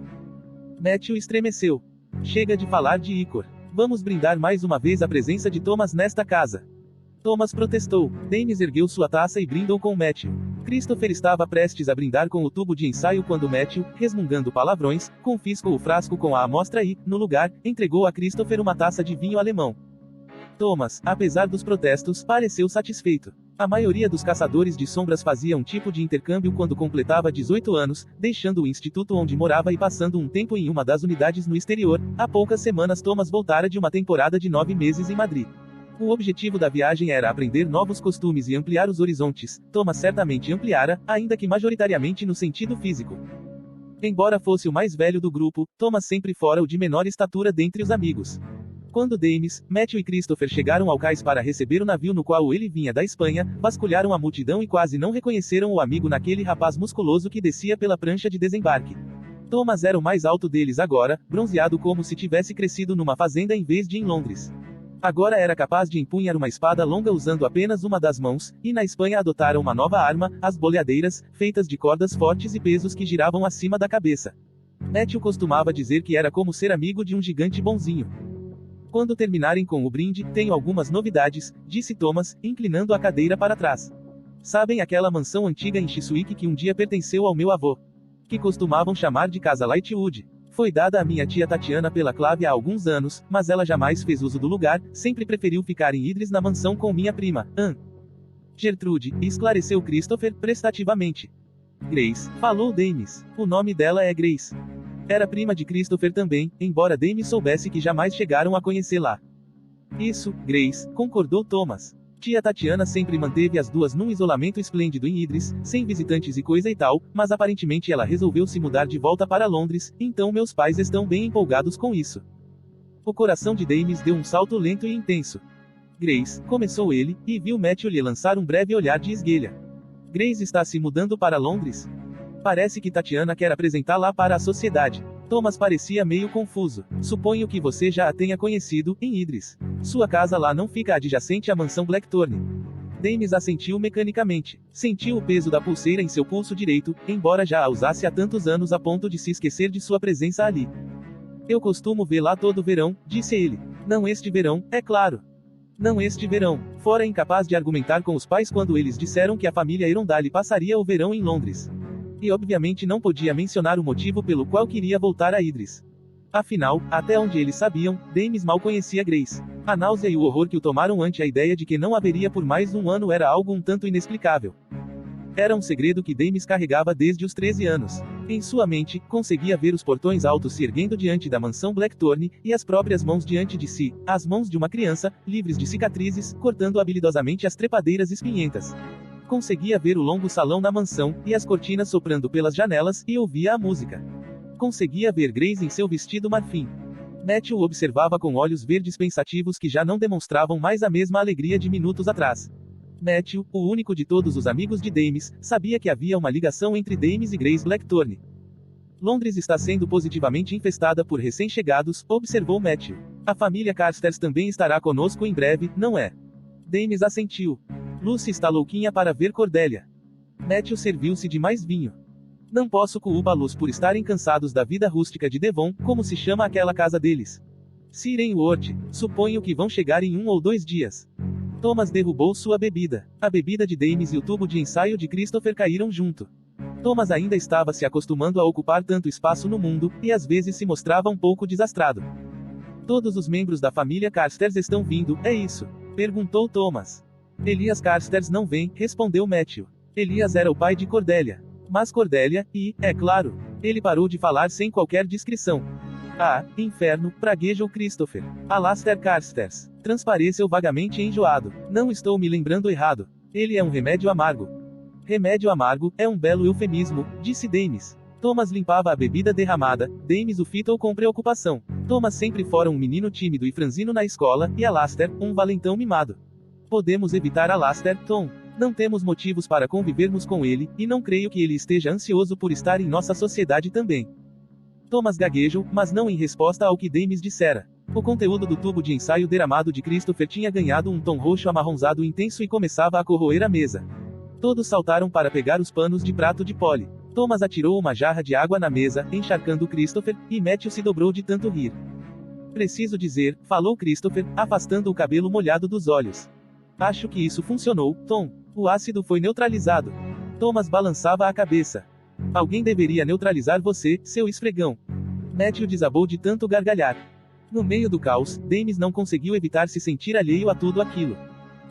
Matthew estremeceu. Chega de falar de ícor. Vamos brindar mais uma vez a presença de Thomas nesta casa. Thomas protestou. Dames ergueu sua taça e brindou com Matthew. Christopher estava prestes a brindar com o tubo de ensaio quando Matthew, resmungando palavrões, confiscou o frasco com a amostra e, no lugar, entregou a Christopher uma taça de vinho alemão. Thomas, apesar dos protestos, pareceu satisfeito. A maioria dos caçadores de sombras fazia um tipo de intercâmbio quando completava 18 anos, deixando o instituto onde morava e passando um tempo em uma das unidades no exterior. Há poucas semanas Thomas voltara de uma temporada de 9 meses em Madrid. O objetivo da viagem era aprender novos costumes e ampliar os horizontes. Thomas certamente ampliara, ainda que majoritariamente no sentido físico. Embora fosse o mais velho do grupo, Thomas sempre fora o de menor estatura dentre os amigos. Quando Dames, Matthew e Christopher chegaram ao cais para receber o navio no qual ele vinha da Espanha, vasculharam a multidão e quase não reconheceram o amigo naquele rapaz musculoso que descia pela prancha de desembarque. Thomas era o mais alto deles agora, bronzeado como se tivesse crescido numa fazenda em vez de em Londres. Agora era capaz de empunhar uma espada longa usando apenas uma das mãos, e na Espanha adotaram uma nova arma, as boleadeiras, feitas de cordas fortes e pesos que giravam acima da cabeça. Matthew costumava dizer que era como ser amigo de um gigante bonzinho. Quando terminarem com o brinde, tenho algumas novidades, disse Thomas, inclinando a cadeira para trás. Sabem aquela mansão antiga em Chiswick que um dia pertenceu ao meu avô? Que costumavam chamar de Casa Lightwood. Foi dada à minha tia Tatiana pela Clávia há alguns anos, mas ela jamais fez uso do lugar, sempre preferiu ficar em Idris na mansão com minha prima, Anne. Gertrude, esclareceu Christopher, prestativamente. Grace, falou Dames. O nome dela é Grace. Era prima de Christopher também, embora Dames soubesse que jamais chegaram a conhecê-la. Isso, Grace, concordou Thomas. Tia Tatiana sempre manteve as duas num isolamento esplêndido em Idris, sem visitantes e coisa e tal, mas aparentemente ela resolveu se mudar de volta para Londres, então meus pais estão bem empolgados com isso. O coração de Dames deu um salto lento e intenso. Grace, começou ele, e viu Matthew lhe lançar um breve olhar de esguelha. Grace está se mudando para Londres? Parece que Tatiana quer apresentá-la para a sociedade. Thomas parecia meio confuso. Suponho que você já a tenha conhecido, em Idris. Sua casa lá não fica adjacente à mansão Blackthorne. Dames assentiu mecanicamente. Sentiu o peso da pulseira em seu pulso direito, embora já a usasse há tantos anos a ponto de se esquecer de sua presença ali. Eu costumo vê lá todo verão, disse ele. Não este verão, é claro. Não este verão. Fora incapaz de argumentar com os pais quando eles disseram que a família Irondale passaria o verão em Londres. E obviamente não podia mencionar o motivo pelo qual queria voltar a Idris. Afinal, até onde eles sabiam, Dames mal conhecia Grace. A náusea e o horror que o tomaram ante a ideia de que não haveria por mais um ano era algo um tanto inexplicável. Era um segredo que Dames carregava desde os 13 anos. Em sua mente, conseguia ver os portões altos se erguendo diante da mansão Blackthorne, e as próprias mãos diante de si, as mãos de uma criança, livres de cicatrizes, cortando habilidosamente as trepadeiras espinhentas. Conseguia ver o longo salão na mansão, e as cortinas soprando pelas janelas, e ouvia a música. Conseguia ver Grace em seu vestido marfim. Matthew o observava com olhos verdes pensativos que já não demonstravam mais a mesma alegria de minutos atrás. Matthew, o único de todos os amigos de Dames, sabia que havia uma ligação entre Dames e Grace Blackthorne. Londres está sendo positivamente infestada por recém-chegados, observou Matthew. A família Carstairs também estará conosco em breve, não é? Dames assentiu. Lucy está louquinha para ver Cordelia. Matthew serviu-se de mais vinho. Não posso culpá-los por estarem cansados da vida rústica de Devon, como se chama aquela casa deles. Siren Ward, suponho que vão chegar em 1 ou 2 dias. Thomas derrubou sua bebida. A bebida de Dames e o tubo de ensaio de Christopher caíram junto. Thomas ainda estava se acostumando a ocupar tanto espaço no mundo, e às vezes se mostrava um pouco desastrado. Todos os membros da família Carstairs estão vindo, é isso? Perguntou Thomas. Elias Carstairs não vem, respondeu Matthew. Elias era o pai de Cordelia. Mas Cordelia, é claro. Ele parou de falar sem qualquer discrição. Ah, inferno, praguejou Christopher. Alastair Carstairs. Transpareceu vagamente enjoado. Não estou me lembrando errado. Ele é um remédio amargo. Remédio amargo, é um belo eufemismo, disse Dames. Thomas limpava a bebida derramada, Dames o fitou com preocupação. Thomas sempre fora um menino tímido e franzino na escola, e Alastair, um valentão mimado. Podemos evitar Alastair, Tom. Não temos motivos para convivermos com ele, e não creio que ele esteja ansioso por estar em nossa sociedade também. Thomas gaguejou, mas não em resposta ao que Dames dissera. O conteúdo do tubo de ensaio derramado de Christopher tinha ganhado um tom roxo amarronzado intenso e começava a corroer a mesa. Todos saltaram para pegar os panos de prato de Polly. Thomas atirou uma jarra de água na mesa, encharcando Christopher, e Matthew se dobrou de tanto rir. Preciso dizer, falou Christopher, afastando o cabelo molhado dos olhos. Acho que isso funcionou, Tom. O ácido foi neutralizado. Thomas balançava a cabeça. Alguém deveria neutralizar você, seu esfregão. Matthew desabou de tanto gargalhar. No meio do caos, Dames não conseguiu evitar se sentir alheio a tudo aquilo.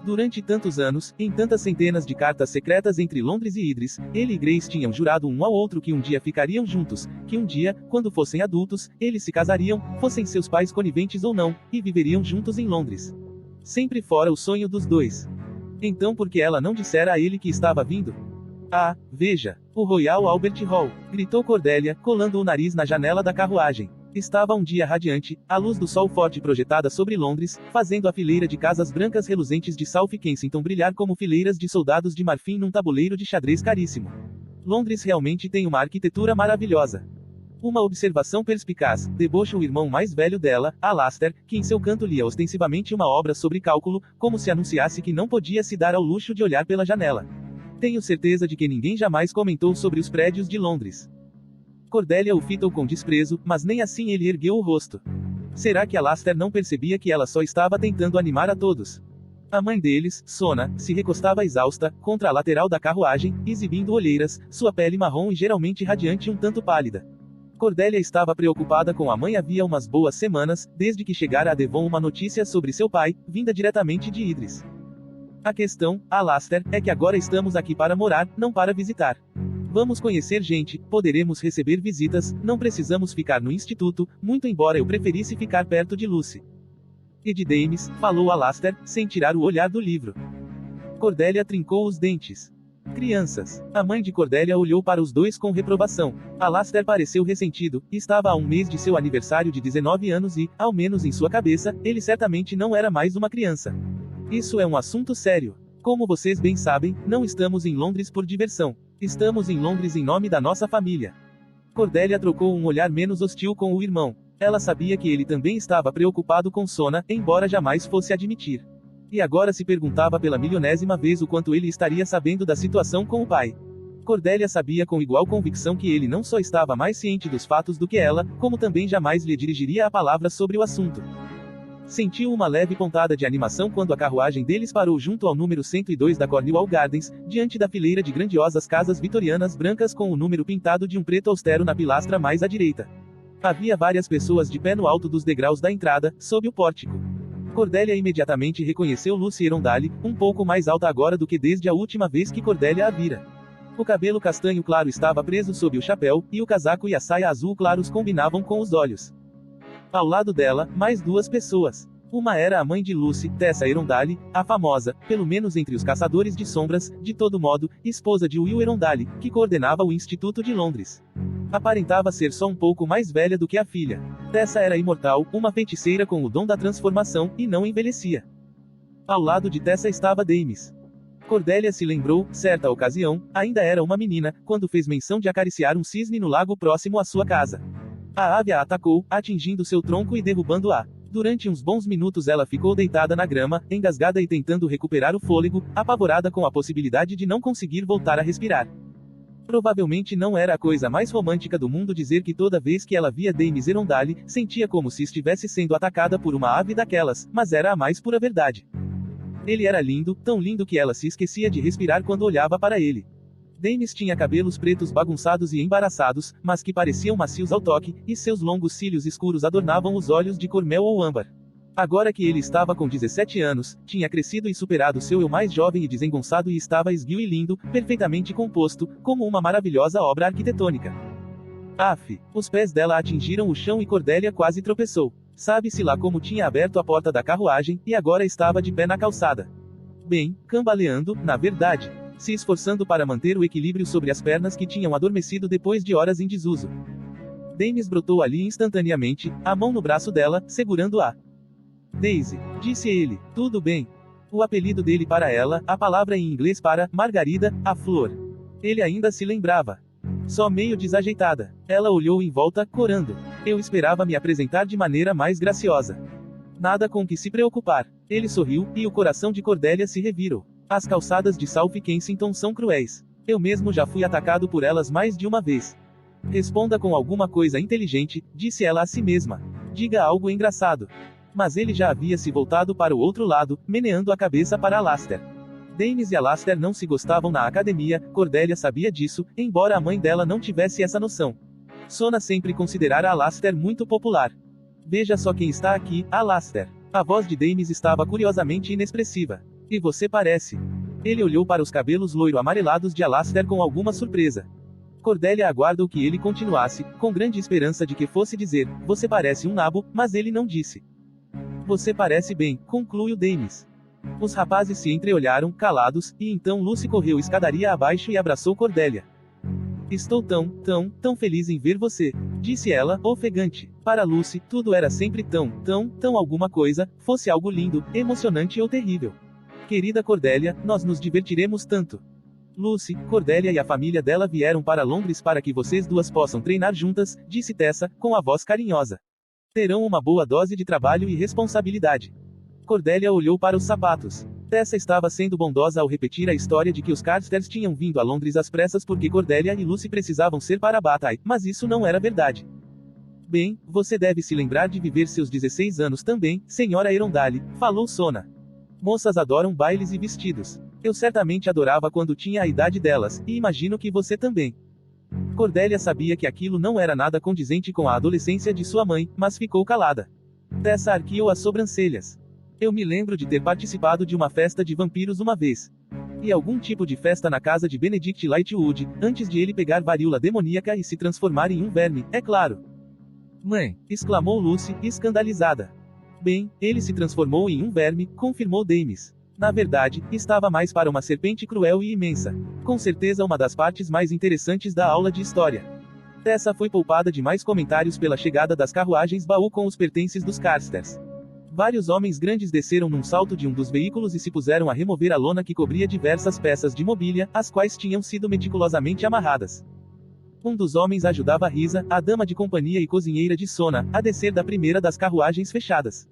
Durante tantos anos, em tantas centenas de cartas secretas entre Londres e Idris, ele e Grace tinham jurado um ao outro que um dia ficariam juntos, que um dia, quando fossem adultos, eles se casariam, fossem seus pais coniventes ou não, e viveriam juntos em Londres. Sempre fora o sonho dos dois. Então por que ela não dissera a ele que estava vindo? Ah, veja, o Royal Albert Hall, gritou Cordelia, colando o nariz na janela da carruagem. Estava um dia radiante, a luz do sol forte projetada sobre Londres, fazendo a fileira de casas brancas reluzentes de South Kensington brilhar como fileiras de soldados de marfim num tabuleiro de xadrez caríssimo. Londres realmente tem uma arquitetura maravilhosa. Uma observação perspicaz, debocha o irmão mais velho dela, Alastair, que em seu canto lia ostensivamente uma obra sobre cálculo, como se anunciasse que não podia se dar ao luxo de olhar pela janela. Tenho certeza de que ninguém jamais comentou sobre os prédios de Londres. Cordelia o fitou com desprezo, mas nem assim ele ergueu o rosto. Será que Alastair não percebia que ela só estava tentando animar a todos? A mãe deles, Sona, se recostava exausta, contra a lateral da carruagem, exibindo olheiras, sua pele marrom e geralmente radiante um tanto pálida. Cordelia estava preocupada com a mãe havia umas boas semanas, desde que chegara a Devon uma notícia sobre seu pai, vinda diretamente de Idris. A questão, Alastair, é que agora estamos aqui para morar, não para visitar. Vamos conhecer gente, poderemos receber visitas, não precisamos ficar no instituto, muito embora eu preferisse ficar perto de Lucy. E de Dames, falou Alastair, sem tirar o olhar do livro. Cordelia trincou os dentes. Crianças. A mãe de Cordelia olhou para os dois com reprovação. Alastair pareceu ressentido, estava a um mês de seu aniversário de 19 anos e, ao menos em sua cabeça, ele certamente não era mais uma criança. Isso é um assunto sério. Como vocês bem sabem, não estamos em Londres por diversão. Estamos em Londres em nome da nossa família. Cordelia trocou um olhar menos hostil com o irmão. Ela sabia que ele também estava preocupado com Sona, embora jamais fosse admitir. E agora se perguntava pela milionésima vez o quanto ele estaria sabendo da situação com o pai. Cordelia sabia com igual convicção que ele não só estava mais ciente dos fatos do que ela, como também jamais lhe dirigiria a palavra sobre o assunto. Sentiu uma leve pontada de animação quando a carruagem deles parou junto ao número 102 da Cornwall Gardens, diante da fileira de grandiosas casas vitorianas brancas com o número pintado de um preto austero na pilastra mais à direita. Havia várias pessoas de pé no alto dos degraus da entrada, sob o pórtico. Cordelia imediatamente reconheceu Lucy Erondale, um pouco mais alta agora do que desde a última vez que Cordelia a vira. O cabelo castanho claro estava preso sob o chapéu, e o casaco e a saia azul claros combinavam com os olhos. Ao lado dela, mais duas pessoas. Uma era a mãe de Lucy, Tessa Erondale, a famosa, pelo menos entre os caçadores de sombras, de todo modo, esposa de Will Erondale, que coordenava o Instituto de Londres. Aparentava ser só um pouco mais velha do que a filha. Tessa era imortal, uma feiticeira com o dom da transformação, e não envelhecia. Ao lado de Tessa estava Damis. Cordelia se lembrou, certa ocasião, ainda era uma menina, quando fez menção de acariciar um cisne no lago próximo à sua casa. A ave a atacou, atingindo seu tronco e derrubando-a. Durante uns bons minutos ela ficou deitada na grama, engasgada e tentando recuperar o fôlego, apavorada com a possibilidade de não conseguir voltar a respirar. Provavelmente não era a coisa mais romântica do mundo dizer que toda vez que ela via Damis Erondale, sentia como se estivesse sendo atacada por uma ave daquelas, mas era a mais pura verdade. Ele era lindo, tão lindo que ela se esquecia de respirar quando olhava para ele. Damis tinha cabelos pretos bagunçados e embaraçados, mas que pareciam macios ao toque, e seus longos cílios escuros adornavam os olhos de cor mel ou âmbar. Agora que ele estava com 17 anos, tinha crescido e superado seu eu mais jovem e desengonçado e estava esguio e lindo, perfeitamente composto, como uma maravilhosa obra arquitetônica. Aff! Os pés dela atingiram o chão e Cordelia quase tropeçou. Sabe-se lá como tinha aberto a porta da carruagem, e agora estava de pé na calçada. Bem, cambaleando, na verdade. Se esforçando para manter o equilíbrio sobre as pernas que tinham adormecido depois de horas em desuso. Damis brotou ali instantaneamente, a mão no braço dela, segurando-a. Daisy, disse ele, tudo bem. O apelido dele para ela, a palavra em inglês para Margarida, a flor. Ele ainda se lembrava. Só meio desajeitada. Ela olhou em volta, corando. Eu esperava me apresentar de maneira mais graciosa. Nada com que se preocupar. Ele sorriu, e o coração de Cordelia se revirou. As calçadas de South Kensington são cruéis. Eu mesmo já fui atacado por elas mais de uma vez. Responda com alguma coisa inteligente, disse ela a si mesma. Diga algo engraçado. Mas ele já havia se voltado para o outro lado, meneando a cabeça para Alastair. Damis e Alastair não se gostavam na academia, Cordelia sabia disso, embora a mãe dela não tivesse essa noção. Sona sempre considerara Alastair muito popular. Veja só quem está aqui, Alastair. A voz de Damis estava curiosamente inexpressiva. E você parece. Ele olhou para os cabelos loiro-amarelados de Alastair com alguma surpresa. Cordelia aguardou que ele continuasse, com grande esperança de que fosse dizer, você parece um nabo, mas ele não disse. Você parece bem, concluiu Damis. Os rapazes se entreolharam, calados, e então Lucy correu escadaria abaixo e abraçou Cordelia. Estou tão feliz em ver você, disse ela, ofegante. Para Lucy, tudo era sempre tão alguma coisa, fosse algo lindo, emocionante ou terrível. Querida Cordelia, nós nos divertiremos tanto. Lucy, Cordelia e a família dela vieram para Londres para que vocês duas possam treinar juntas, disse Tessa, com a voz carinhosa. Terão uma boa dose de trabalho e responsabilidade. Cordelia olhou para os sapatos. Tessa estava sendo bondosa ao repetir a história de que os Carsters tinham vindo a Londres às pressas porque Cordelia e Lucy precisavam ser para a batalha, mas isso não era verdade. Bem, você deve se lembrar de viver seus 16 anos também, senhora Erondale, falou Sona. Moças adoram bailes e vestidos. Eu certamente adorava quando tinha a idade delas, e imagino que você também. Cordelia sabia que aquilo não era nada condizente com a adolescência de sua mãe, mas ficou calada. Tessa arqueou as sobrancelhas. Eu me lembro de ter participado de uma festa de vampiros uma vez. E algum tipo de festa na casa de Benedict Lightwood, antes de ele pegar varíola demoníaca e se transformar em um verme, é claro. Mãe! Exclamou Lucy, escandalizada. Bem, ele se transformou em um verme, confirmou Damis. Na verdade, estava mais para uma serpente cruel e imensa. Com certeza uma das partes mais interessantes da aula de história. Tessa foi poupada de mais comentários pela chegada das carruagens baú com os pertences dos Carsters. Vários homens grandes desceram num salto de um dos veículos e se puseram a remover a lona que cobria diversas peças de mobília, as quais tinham sido meticulosamente amarradas. Um dos homens ajudava Risa, a dama de companhia e cozinheira de Sona, a descer da primeira das carruagens fechadas.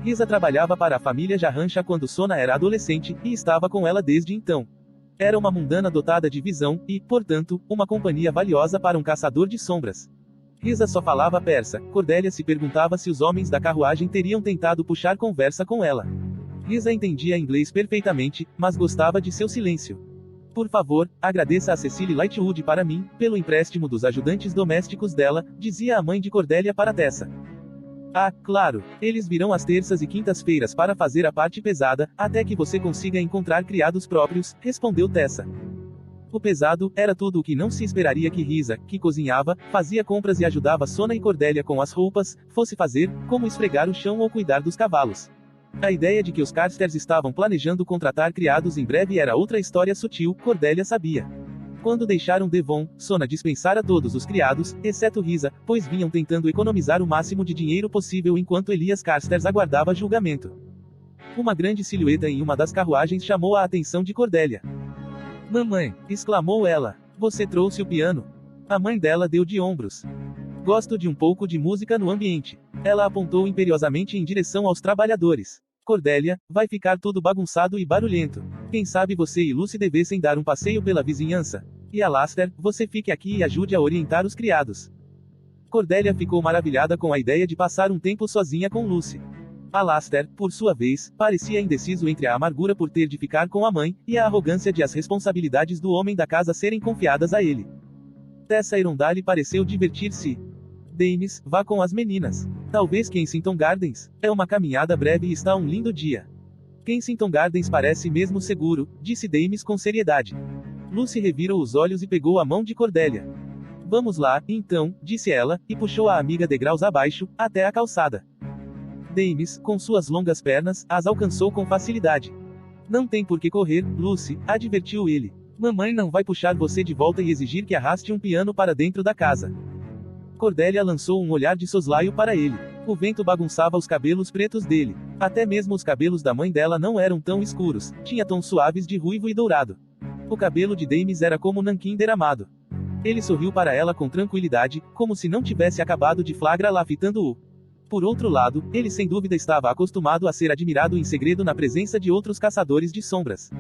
Risa trabalhava para a família Jarrancha quando Sona era adolescente, e estava com ela desde então. Era uma mundana dotada de visão, e, portanto, uma companhia valiosa para um caçador de sombras. Risa só falava persa. Cordelia se perguntava se os homens da carruagem teriam tentado puxar conversa com ela. Risa entendia inglês perfeitamente, mas gostava de seu silêncio. Por favor, agradeça a Cecily Lightwood para mim, pelo empréstimo dos ajudantes domésticos dela, dizia a mãe de Cordelia para Tessa. Ah, claro, eles virão às terças e quintas-feiras para fazer a parte pesada, até que você consiga encontrar criados próprios, respondeu Tessa. O pesado era tudo o que não se esperaria que Risa, que cozinhava, fazia compras e ajudava Sona e Cordelia com as roupas, fosse fazer, como esfregar o chão ou cuidar dos cavalos. A ideia de que os Carsters estavam planejando contratar criados em breve era outra história sutil, Cordelia sabia. Quando deixaram Devon, Sona dispensara todos os criados, exceto Risa, pois vinham tentando economizar o máximo de dinheiro possível enquanto Elias Carsters aguardava julgamento. Uma grande silhueta em uma das carruagens chamou a atenção de Cordelia. Mamãe, exclamou ela, você trouxe o piano? A mãe dela deu de ombros. Gosto de um pouco de música no ambiente. Ela apontou imperiosamente em direção aos trabalhadores. Cordelia, vai ficar tudo bagunçado e barulhento. Quem sabe você e Lucy devessem dar um passeio pela vizinhança. E Alastair, você fique aqui e ajude a orientar os criados. Cordelia ficou maravilhada com a ideia de passar um tempo sozinha com Lucy. Alastair, por sua vez, parecia indeciso entre a amargura por ter de ficar com a mãe, e a arrogância de as responsabilidades do homem da casa serem confiadas a ele. Tessa Irondale pareceu divertir-se. Dames, vá com as meninas. Talvez Kensington Gardens. É uma caminhada breve e está um lindo dia. Kensington Gardens parece mesmo seguro, disse Dames com seriedade. Lucy revirou os olhos e pegou a mão de Cordelia. Vamos lá, então, disse ela, e puxou a amiga degraus abaixo, até a calçada. Dames, com suas longas pernas, as alcançou com facilidade. Não tem por que correr, Lucy, advertiu ele. Mamãe não vai puxar você de volta e exigir que arraste um piano para dentro da casa. Cordelia lançou um olhar de soslaio para ele. O vento bagunçava os cabelos pretos dele. Até mesmo os cabelos da mãe dela não eram tão escuros, tinha tons suaves de ruivo e dourado. O cabelo de Dames era como nanquim deramado. Ele sorriu para ela com tranquilidade, como se não tivesse acabado de flagra-la fitando-o. Por outro lado, ele sem dúvida estava acostumado a ser admirado em segredo na presença de outros caçadores de sombras.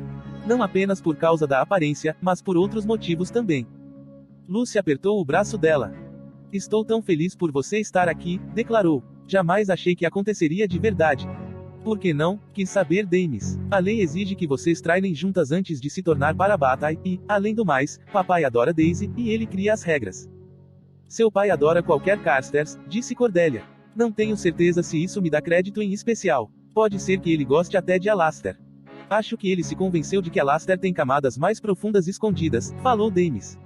Não apenas por causa da aparência, mas por outros motivos também. Lucy apertou o braço dela. Estou tão feliz por você estar aqui, declarou. Jamais achei que aconteceria de verdade. Por que não? Quis saber Dames. A lei exige que vocês trainem juntas antes de se tornar Parabatai, e, além do mais, papai adora Daisy, e ele cria as regras. Seu pai adora qualquer Carsters, disse Cordelia. Não tenho certeza se isso me dá crédito em especial. Pode ser que ele goste até de Alastair. Acho que ele se convenceu de que Alastair tem camadas mais profundas escondidas, falou Dames.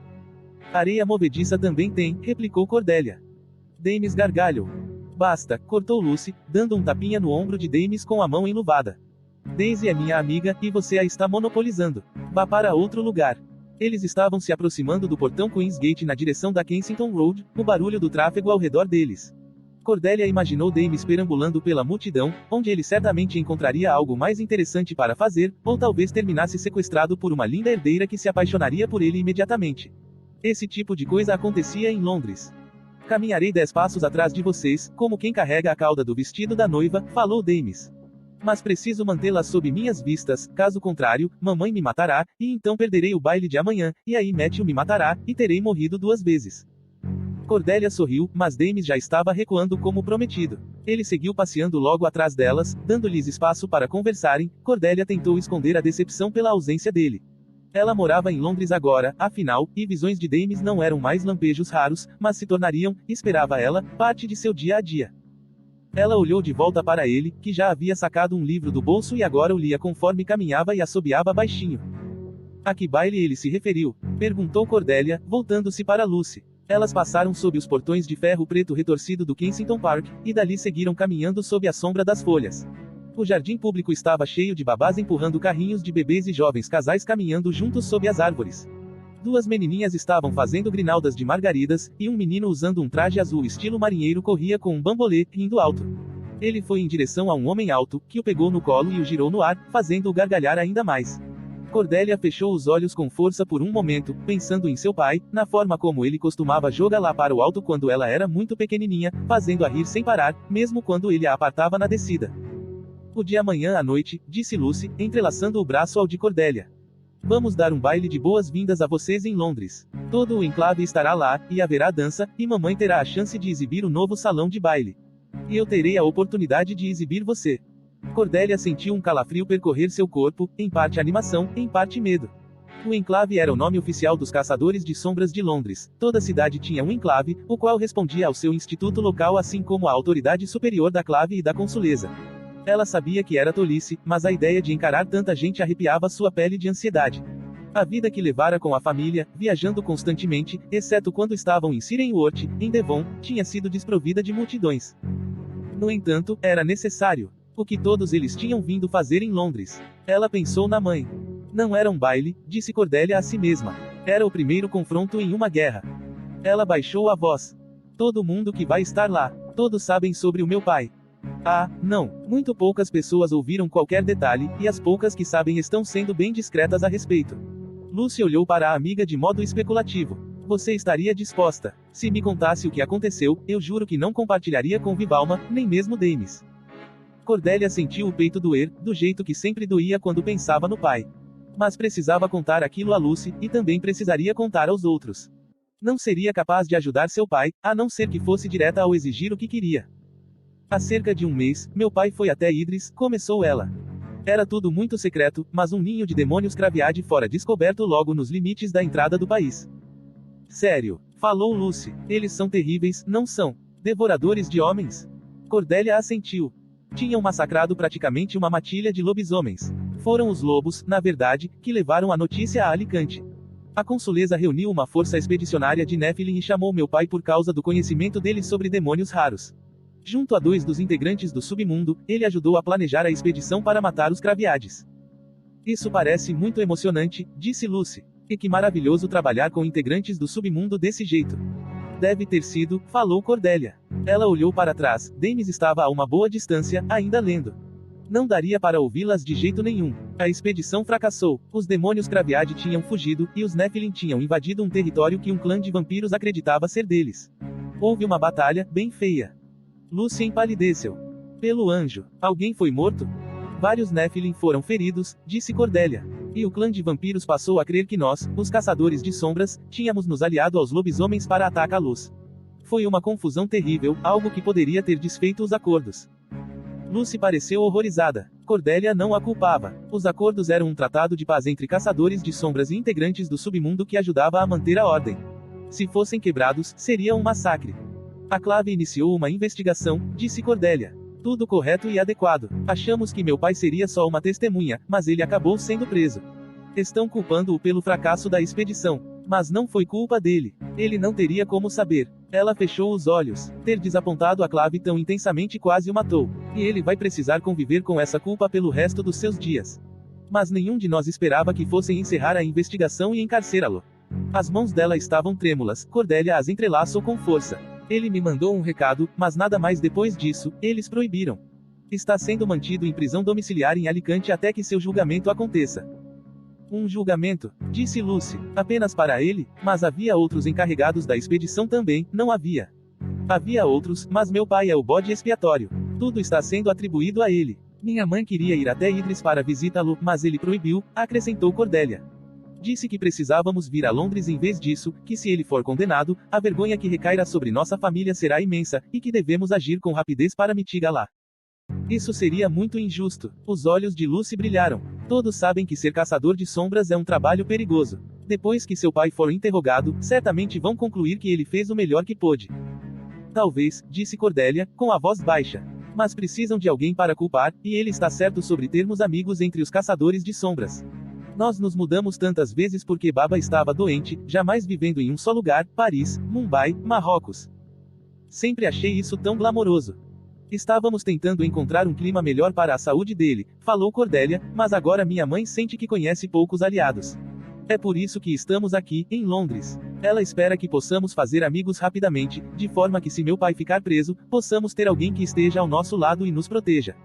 Areia movediça também tem, replicou Cordelia. Dames gargalhou. Basta, cortou Lucy, dando um tapinha no ombro de Dames com a mão enluvada. Daisy é minha amiga, e você a está monopolizando. Vá para outro lugar. Eles estavam se aproximando do portão Queensgate na direção da Kensington Road, o barulho do tráfego ao redor deles. Cordelia imaginou Dames perambulando pela multidão, onde ele certamente encontraria algo mais interessante para fazer, ou talvez terminasse sequestrado por uma linda herdeira que se apaixonaria por ele imediatamente. Esse tipo de coisa acontecia em Londres. Caminharei 10 passos atrás de vocês, como quem carrega a cauda do vestido da noiva, falou Dames. Mas preciso mantê-la sob minhas vistas, caso contrário, mamãe me matará, e então perderei o baile de amanhã, e aí Matthew me matará, e terei morrido 2 vezes. Cordelia sorriu, mas Dames já estava recuando como prometido. Ele seguiu passeando logo atrás delas, dando-lhes espaço para conversarem. Cordelia tentou esconder a decepção pela ausência dele. Ela morava em Londres agora, afinal, e visões de Dames não eram mais lampejos raros, mas se tornariam, esperava ela, parte de seu dia a dia. Ela olhou de volta para ele, que já havia sacado um livro do bolso e agora o lia conforme caminhava e assobiava baixinho. A que baile ele se referiu? Perguntou Cordelia, voltando-se para Lucy. Elas passaram sob os portões de ferro preto retorcido do Kensington Park, e dali seguiram caminhando sob a sombra das folhas. O jardim público estava cheio de babás empurrando carrinhos de bebês e jovens casais caminhando juntos sob as árvores. 2 menininhas estavam fazendo grinaldas de margaridas, e um menino usando um traje azul estilo marinheiro corria com um bambolê, rindo alto. Ele foi em direção a um homem alto, que o pegou no colo e o girou no ar, fazendo-o gargalhar ainda mais. Cordelia fechou os olhos com força por um momento, pensando em seu pai, na forma como ele costumava jogá-la para o alto quando ela era muito pequenininha, fazendo-a rir sem parar, mesmo quando ele a apartava na descida. O de amanhã à noite, disse Lucy, entrelaçando o braço ao de Cordelia. Vamos dar um baile de boas-vindas a vocês em Londres. Todo o enclave estará lá, e haverá dança, e mamãe terá a chance de exibir o novo salão de baile. E eu terei a oportunidade de exibir você. Cordelia sentiu um calafrio percorrer seu corpo, em parte animação, em parte medo. O enclave era o nome oficial dos caçadores de sombras de Londres. Toda cidade tinha um enclave, o qual respondia ao seu instituto local assim como à autoridade superior da clave e da consuleza. Ela sabia que era tolice, mas a ideia de encarar tanta gente arrepiava sua pele de ansiedade. A vida que levara com a família, viajando constantemente, exceto quando estavam em Cirenworth, em Devon, tinha sido desprovida de multidões. No entanto, era necessário. O que todos eles tinham vindo fazer em Londres. Ela pensou na mãe. Não era um baile, disse Cordelia a si mesma. Era o primeiro confronto em uma guerra. Ela baixou a voz. Todo mundo que vai estar lá. Todos sabem sobre o meu pai. Ah, não. Muito poucas pessoas ouviram qualquer detalhe, e as poucas que sabem estão sendo bem discretas a respeito. Lucy olhou para a amiga de modo especulativo. Você estaria disposta? Se me contasse o que aconteceu, eu juro que não compartilharia com Vivalma, nem mesmo Dames. Cordelia sentiu o peito doer, do jeito que sempre doía quando pensava no pai. Mas precisava contar aquilo a Lucy, e também precisaria contar aos outros. Não seria capaz de ajudar seu pai, a não ser que fosse direta ao exigir o que queria. Há cerca de um mês, meu pai foi até Idris, começou ela. Era tudo muito secreto, mas um ninho de demônios craviade fora descoberto logo nos limites da entrada do país. Sério, falou Lucy. Eles são terríveis, não são? Devoradores de homens? Cordelia assentiu. Tinham massacrado praticamente uma matilha de lobisomens. Foram os lobos, na verdade, que levaram a notícia a Alicante. A consuleza reuniu uma força expedicionária de Nephilim e chamou meu pai por causa do conhecimento dele sobre demônios raros. Junto a 2 dos integrantes do submundo, ele ajudou a planejar a expedição para matar os craviades. Isso parece muito emocionante, disse Lucy. E que maravilhoso trabalhar com integrantes do submundo desse jeito. Deve ter sido, falou Cordelia. Ela olhou para trás, Dames estava a uma boa distância, ainda lendo. Não daria para ouvi-las de jeito nenhum. A expedição fracassou, os demônios craviade tinham fugido, e os Nephilim tinham invadido um território que um clã de vampiros acreditava ser deles. Houve uma batalha, bem feia. Lucy empalideceu. Pelo anjo, alguém foi morto? Vários Nephilim foram feridos, disse Cordelia. E o clã de vampiros passou a crer que nós, os caçadores de sombras, tínhamos nos aliado aos lobisomens para atacá-los. Foi uma confusão terrível, algo que poderia ter desfeito os acordos. Lucy pareceu horrorizada. Cordelia não a culpava. Os acordos eram um tratado de paz entre caçadores de sombras e integrantes do submundo que ajudava a manter a ordem. Se fossem quebrados, seria um massacre. A clave iniciou uma investigação, disse Cordelia. Tudo correto e adequado. Achamos que meu pai seria só uma testemunha, mas ele acabou sendo preso. Estão culpando-o pelo fracasso da expedição. Mas não foi culpa dele. Ele não teria como saber. Ela fechou os olhos. Ter desapontado a clave tão intensamente quase o matou. E ele vai precisar conviver com essa culpa pelo resto dos seus dias. Mas nenhum de nós esperava que fossem encerrar a investigação e encarcerá-lo. As mãos dela estavam trêmulas, Cordelia as entrelaçou com força. Ele me mandou um recado, mas nada mais depois disso, eles proibiram. Está sendo mantido em prisão domiciliar em Alicante até que seu julgamento aconteça. Um julgamento, disse Lucy, apenas para ele, mas havia outros encarregados da expedição também, não havia. Havia outros, mas meu pai é o bode expiatório. Tudo está sendo atribuído a ele. Minha mãe queria ir até Idris para visitá-lo, mas ele proibiu, acrescentou Cordelia. Disse que precisávamos vir a Londres em vez disso, que se ele for condenado, a vergonha que recairá sobre nossa família será imensa, e que devemos agir com rapidez para mitigá-la. Isso seria muito injusto. Os olhos de Lucy brilharam. Todos sabem que ser caçador de sombras é um trabalho perigoso. Depois que seu pai for interrogado, certamente vão concluir que ele fez o melhor que pôde. Talvez, disse Cordelia, com a voz baixa. Mas precisam de alguém para culpar, e ele está certo sobre termos amigos entre os caçadores de sombras. Nós nos mudamos tantas vezes porque Baba estava doente, jamais vivendo em um só lugar, Paris, Mumbai, Marrocos. Sempre achei isso tão glamouroso. Estávamos tentando encontrar um clima melhor para a saúde dele, falou Cordelia, mas agora minha mãe sente que conhece poucos aliados. É por isso que estamos aqui, em Londres. Ela espera que possamos fazer amigos rapidamente, de forma que se meu pai ficar preso, possamos ter alguém que esteja ao nosso lado e nos proteja.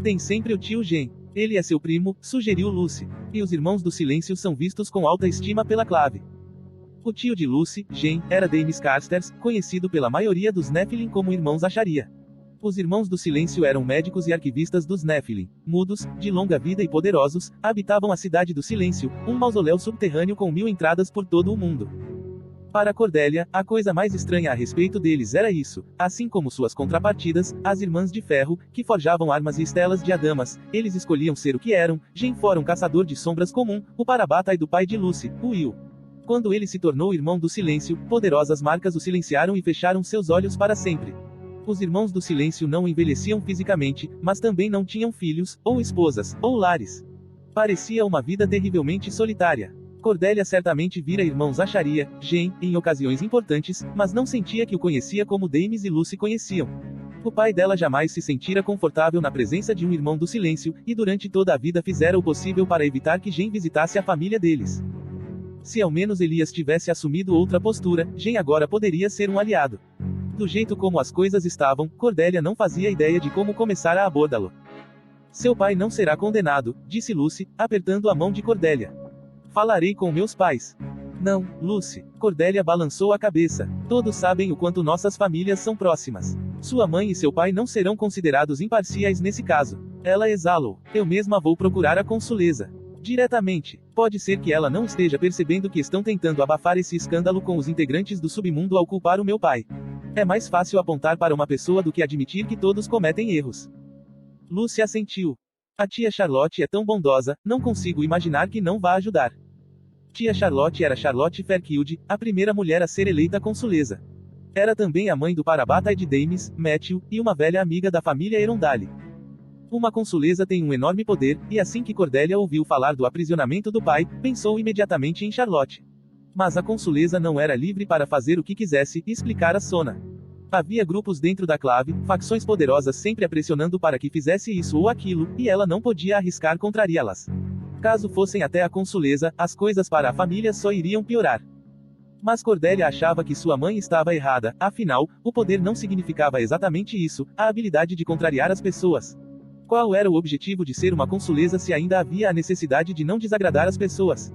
Tem sempre o tio Gen. Ele é seu primo, sugeriu Lucy. E os irmãos do silêncio são vistos com alta estima pela clave. O tio de Lucy, Gen, era Dames Carstairs, conhecido pela maioria dos Nephilim como irmãos Acharia. Os Irmãos do Silêncio eram médicos e arquivistas dos Nephilim, mudos, de longa vida e poderosos, habitavam a Cidade do Silêncio, um mausoléu subterrâneo com 1000 entradas por todo o mundo. Para Cordélia, a coisa mais estranha a respeito deles era isso, assim como suas contrapartidas, as Irmãs de Ferro, que forjavam armas e estelas de adamas, eles escolhiam ser o que eram. Gen fora um caçador de sombras comum, o Parabatai do pai de Lucy, o Will. Quando ele se tornou Irmão do Silêncio, poderosas marcas o silenciaram e fecharam seus olhos para sempre. Os Irmãos do Silêncio não envelheciam fisicamente, mas também não tinham filhos, ou esposas, ou lares. Parecia uma vida terrivelmente solitária. Cordélia certamente vira irmãos acharia, Gen, em ocasiões importantes, mas não sentia que o conhecia como Dames e Lucy conheciam. O pai dela jamais se sentira confortável na presença de um Irmão do Silêncio, e durante toda a vida fizera o possível para evitar que Gen visitasse a família deles. Se ao menos Elias tivesse assumido outra postura, Gen agora poderia ser um aliado. Do jeito como as coisas estavam, Cordélia não fazia ideia de como começar a abordá-lo. Seu pai não será condenado, disse Lucy, apertando a mão de Cordélia. Falarei com meus pais. Não, Lucy. Cordélia balançou a cabeça. Todos sabem o quanto nossas famílias são próximas. Sua mãe e seu pai não serão considerados imparciais nesse caso. Ela exalou. Eu mesma vou procurar a consuleza. Diretamente. Pode ser que ela não esteja percebendo que estão tentando abafar esse escândalo com os integrantes do submundo ao culpar o meu pai. É mais fácil apontar para uma pessoa do que admitir que todos cometem erros. Lucy assentiu. A tia Charlotte é tão bondosa, não consigo imaginar que não vá ajudar. Tia Charlotte era Charlotte Fairchild, a primeira mulher a ser eleita consuleza. Era também a mãe do Parabatai de Dames, Matthew, e uma velha amiga da família Erondale. Uma consuleza tem um enorme poder, e assim que Cordélia ouviu falar do aprisionamento do pai, pensou imediatamente em Charlotte. Mas a consuleza não era livre para fazer o que quisesse, explicara Sona. Havia grupos dentro da clave, facções poderosas sempre a pressionando para que fizesse isso ou aquilo, e ela não podia arriscar contrariá-las. Caso fossem até a consuleza, as coisas para a família só iriam piorar. Mas Cordélia achava que sua mãe estava errada, afinal, o poder não significava exatamente isso, a habilidade de contrariar as pessoas. Qual era o objetivo de ser uma consuleza se ainda havia a necessidade de não desagradar as pessoas?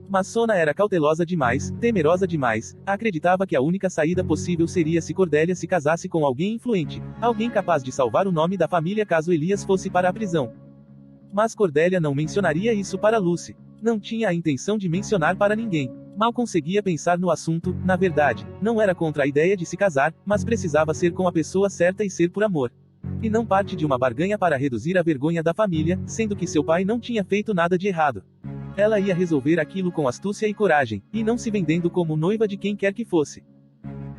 Mas Sona era cautelosa demais, temerosa demais, acreditava que a única saída possível seria se Cordélia se casasse com alguém influente, alguém capaz de salvar o nome da família caso Elias fosse para a prisão. Mas Cordélia não mencionaria isso para Lucy. Não tinha a intenção de mencionar para ninguém. Mal conseguia pensar no assunto, na verdade, não era contra a ideia de se casar, mas precisava ser com a pessoa certa e ser por amor. E não parte de uma barganha para reduzir a vergonha da família, sendo que seu pai não tinha feito nada de errado. Ela ia resolver aquilo com astúcia e coragem, e não se vendendo como noiva de quem quer que fosse.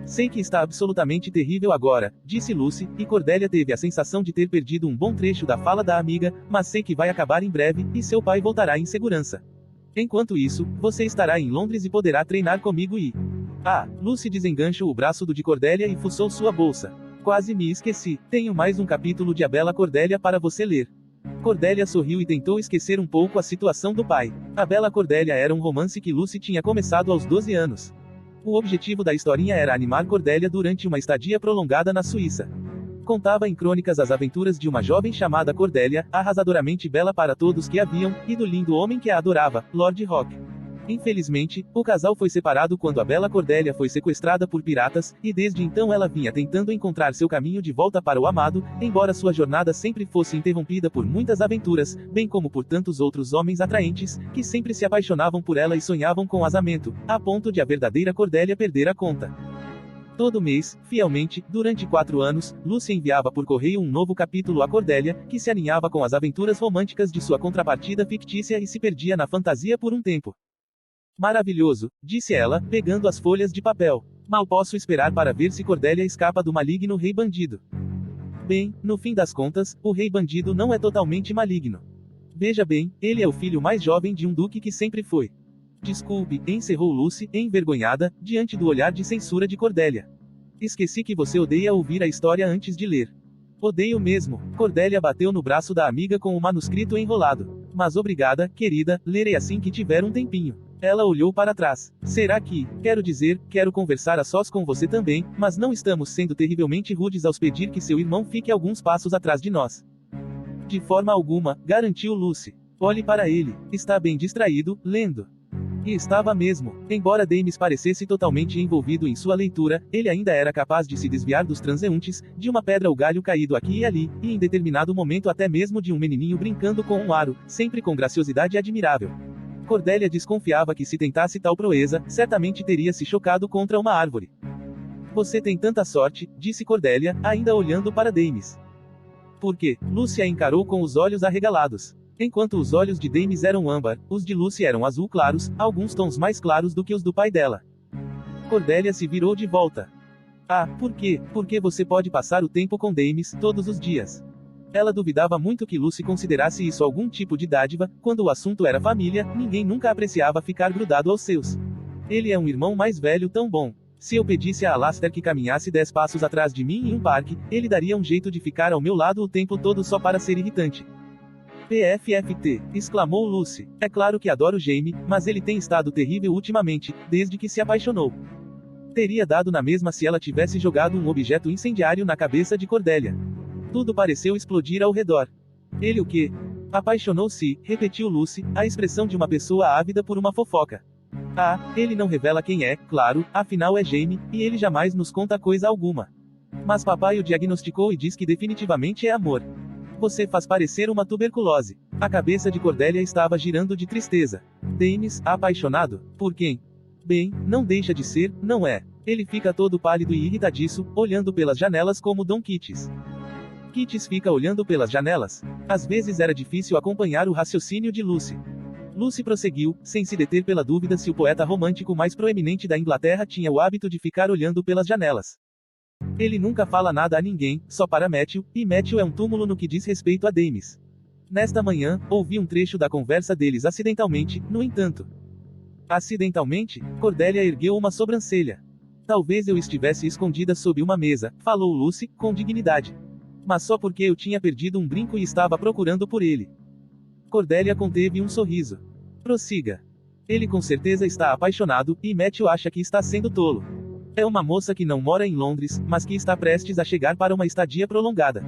Sei que está absolutamente terrível agora, disse Lucy, e Cordélia teve a sensação de ter perdido um bom trecho da fala da amiga, mas sei que vai acabar em breve, e seu pai voltará em segurança. Enquanto isso, você estará em Londres e poderá treinar comigo e... Ah, Lucy desenganchou o braço do de Cordélia e fuçou sua bolsa. Quase me esqueci, tenho mais um capítulo de A Bela Cordélia para você ler. Cordélia sorriu e tentou esquecer um pouco a situação do pai. A Bela Cordélia era um romance que Lucy tinha começado aos 12 anos. O objetivo da historinha era animar Cordélia durante uma estadia prolongada na Suíça. Contava em crônicas as aventuras de uma jovem chamada Cordélia, arrasadoramente bela para todos que a viam, e do lindo homem que a adorava, Lord Rock. Infelizmente, o casal foi separado quando a Bela Cordélia foi sequestrada por piratas, e desde então ela vinha tentando encontrar seu caminho de volta para o amado, embora sua jornada sempre fosse interrompida por muitas aventuras, bem como por tantos outros homens atraentes, que sempre se apaixonavam por ela e sonhavam com casamento, a ponto de a verdadeira Cordélia perder a conta. Todo mês, fielmente, durante 4 anos, Lucy enviava por correio um novo capítulo a Cordélia, que se aninhava com as aventuras românticas de sua contrapartida fictícia e se perdia na fantasia por um tempo. Maravilhoso, disse ela, pegando as folhas de papel. Mal posso esperar para ver se Cordélia escapa do maligno rei bandido. Bem, no fim das contas, o rei bandido não é totalmente maligno. Veja bem, ele é o filho mais jovem de um duque que sempre foi. Desculpe, encerrou Lucy, envergonhada, diante do olhar de censura de Cordélia. Esqueci que você odeia ouvir a história antes de ler. Odeio mesmo. Cordélia bateu no braço da amiga com o manuscrito enrolado. Mas obrigada, querida, lerei assim que tiver um tempinho. Ela olhou para trás. Será que, quero dizer, quero conversar a sós com você também, mas não estamos sendo terrivelmente rudes ao pedir que seu irmão fique alguns passos atrás de nós. De forma alguma, garantiu Lucy. Olhe para ele. Está bem distraído, lendo. E estava mesmo. Embora Dames parecesse totalmente envolvido em sua leitura, ele ainda era capaz de se desviar dos transeuntes, de uma pedra ou galho caído aqui e ali, e em determinado momento até mesmo de um menininho brincando com um aro, sempre com graciosidade admirável. Cordélia desconfiava que se tentasse tal proeza, certamente teria se chocado contra uma árvore. Você tem tanta sorte, disse Cordélia, ainda olhando para Dames. Por quê? Lucy a encarou com os olhos arregalados. Enquanto os olhos de Dames eram âmbar, os de Lucy eram azul claros, alguns tons mais claros do que os do pai dela. Cordélia se virou de volta. Ah, por quê? Porque você pode passar o tempo com Dames, todos os dias. Ela duvidava muito que Lucy considerasse isso algum tipo de dádiva, quando o assunto era família, ninguém nunca apreciava ficar grudado aos seus. Ele é um irmão mais velho tão bom. Se eu pedisse a Alastair que caminhasse 10 passos atrás de mim em um parque, ele daria um jeito de ficar ao meu lado o tempo todo só para ser irritante. PFFT, exclamou Lucy. É claro que adoro Jamie, mas ele tem estado terrível ultimamente, desde que se apaixonou. Teria dado na mesma se ela tivesse jogado um objeto incendiário na cabeça de Cordélia. Tudo pareceu explodir ao redor. Ele o quê? Apaixonou-se, repetiu Lucy, a expressão de uma pessoa ávida por uma fofoca. Ah, ele não revela quem é, claro, afinal é Jamie, e ele jamais nos conta coisa alguma. Mas papai o diagnosticou e diz que definitivamente é amor. Você faz parecer uma tuberculose. A cabeça de Cordélia estava girando de tristeza. Dames, apaixonado? Por quem? Bem, não deixa de ser, não é? Ele fica todo pálido e irritadiço, olhando pelas janelas como Dom Kitts. Kitts fica olhando pelas janelas? Às vezes era difícil acompanhar o raciocínio de Lucy. Lucy prosseguiu, sem se deter pela dúvida se o poeta romântico mais proeminente da Inglaterra tinha o hábito de ficar olhando pelas janelas. Ele nunca fala nada a ninguém, só para Matthew, e Matthew é um túmulo no que diz respeito a Dames. Nesta manhã, ouvi um trecho da conversa deles acidentalmente, no entanto. Acidentalmente? Cordélia ergueu uma sobrancelha. Talvez eu estivesse escondida sob uma mesa, falou Lucy, com dignidade. Mas só porque eu tinha perdido um brinco e estava procurando por ele. Cordélia conteve um sorriso. Prossiga. Ele com certeza está apaixonado, e Matthew acha que está sendo tolo. É uma moça que não mora em Londres, mas que está prestes a chegar para uma estadia prolongada.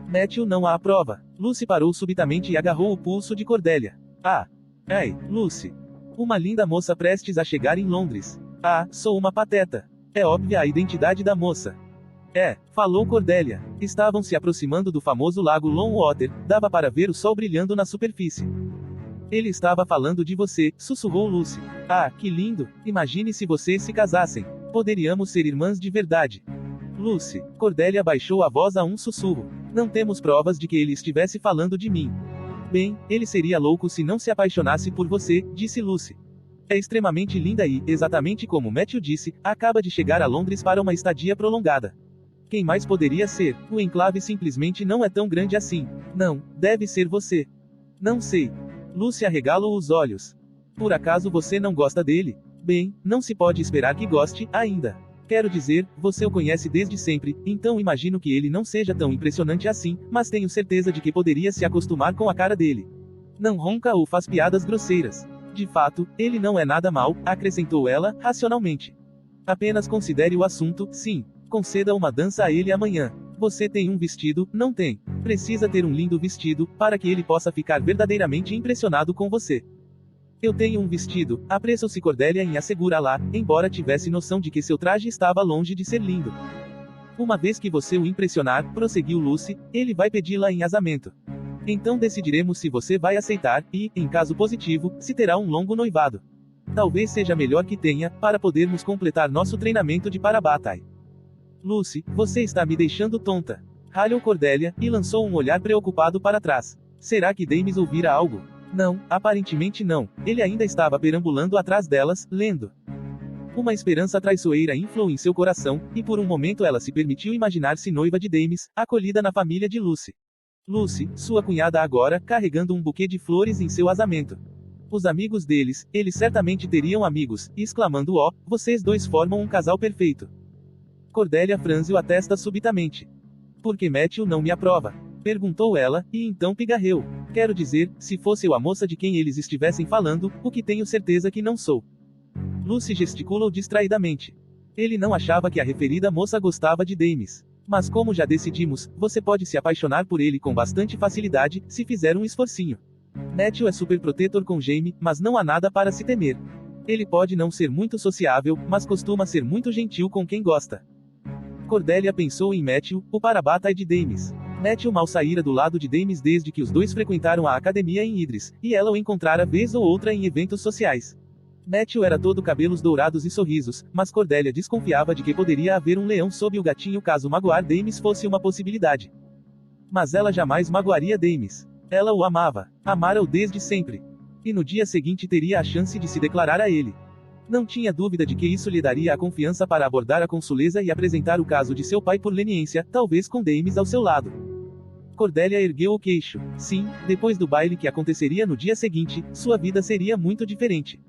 Matthew não a aprova. Lucy parou subitamente e agarrou o pulso de Cordélia. Ah! Ei, Lucy! Uma linda moça prestes a chegar em Londres. Ah, sou uma pateta. É óbvia a identidade da moça. É, falou Cordélia. Estavam se aproximando do famoso lago Longwater, dava para ver o sol brilhando na superfície. Ele estava falando de você, sussurrou Lucy. Ah, que lindo! Imagine se vocês se casassem. Poderíamos ser irmãs de verdade. Lucy. Cordélia baixou a voz a um sussurro. Não temos provas de que ele estivesse falando de mim. Bem, ele seria louco se não se apaixonasse por você, disse Lucy. É extremamente linda e, exatamente como Matthew disse, acaba de chegar a Londres para uma estadia prolongada. Quem mais poderia ser? O enclave simplesmente não é tão grande assim. Não, deve ser você. Não sei. Lucy arregalou os olhos. Por acaso você não gosta dele? Bem, não se pode esperar que goste, ainda. Quero dizer, você o conhece desde sempre, então imagino que ele não seja tão impressionante assim, mas tenho certeza de que poderia se acostumar com a cara dele. Não ronca ou faz piadas grosseiras. De fato, ele não é nada mal, acrescentou ela, racionalmente. Apenas considere o assunto, sim. Conceda uma dança a ele amanhã. Você tem um vestido, não tem? Precisa ter um lindo vestido, para que ele possa ficar verdadeiramente impressionado com você. Eu tenho um vestido, apressou-se Cordélia em assegurá-la, embora tivesse noção de que seu traje estava longe de ser lindo. Uma vez que você o impressionar, prosseguiu Lucy, ele vai pedi-la em casamento. Então decidiremos se você vai aceitar, e, em caso positivo, se terá um longo noivado. Talvez seja melhor que tenha, para podermos completar nosso treinamento de Parabatai. Lucy, você está me deixando tonta. Ralhou Cordélia, e lançou um olhar preocupado para trás. Será que Dames ouvira algo? Não, aparentemente não. Ele ainda estava perambulando atrás delas, lendo. Uma esperança traiçoeira inflou em seu coração, e por um momento ela se permitiu imaginar-se noiva de Dames, acolhida na família de Lucy. Lucy, sua cunhada agora, carregando um buquê de flores em seu asamento. Os amigos deles, eles certamente teriam amigos, exclamando: "Oh, vocês dois formam um casal perfeito." Cordélia franziu a testa subitamente. "Por que Matthew não me aprova?" perguntou ela, e então pigarreou. "Quero dizer, se fosse eu a moça de quem eles estivessem falando, o que tenho certeza que não sou." Lucy gesticulou distraidamente. Ele não achava que a referida moça gostava de Dames. Mas como já decidimos, você pode se apaixonar por ele com bastante facilidade, se fizer um esforcinho. Matthew é super protetor com Jamie, mas não há nada para se temer. Ele pode não ser muito sociável, mas costuma ser muito gentil com quem gosta. Cordelia pensou em Matthew, o parabatai de Damis. Matthew mal saíra do lado de Damis desde que os dois frequentaram a academia em Idris, e ela o encontrara vez ou outra em eventos sociais. Matthew era todo cabelos dourados e sorrisos, mas Cordelia desconfiava de que poderia haver um leão sob o gatinho caso magoar Damis fosse uma possibilidade. Mas ela jamais magoaria Damis. Ela o amava. Amara-o desde sempre. E no dia seguinte teria a chance de se declarar a ele. Não tinha dúvida de que isso lhe daria a confiança para abordar a consuleza e apresentar o caso de seu pai por leniência, talvez com Damis ao seu lado. Cordelia ergueu o queixo. Sim, depois do baile que aconteceria no dia seguinte, sua vida seria muito diferente.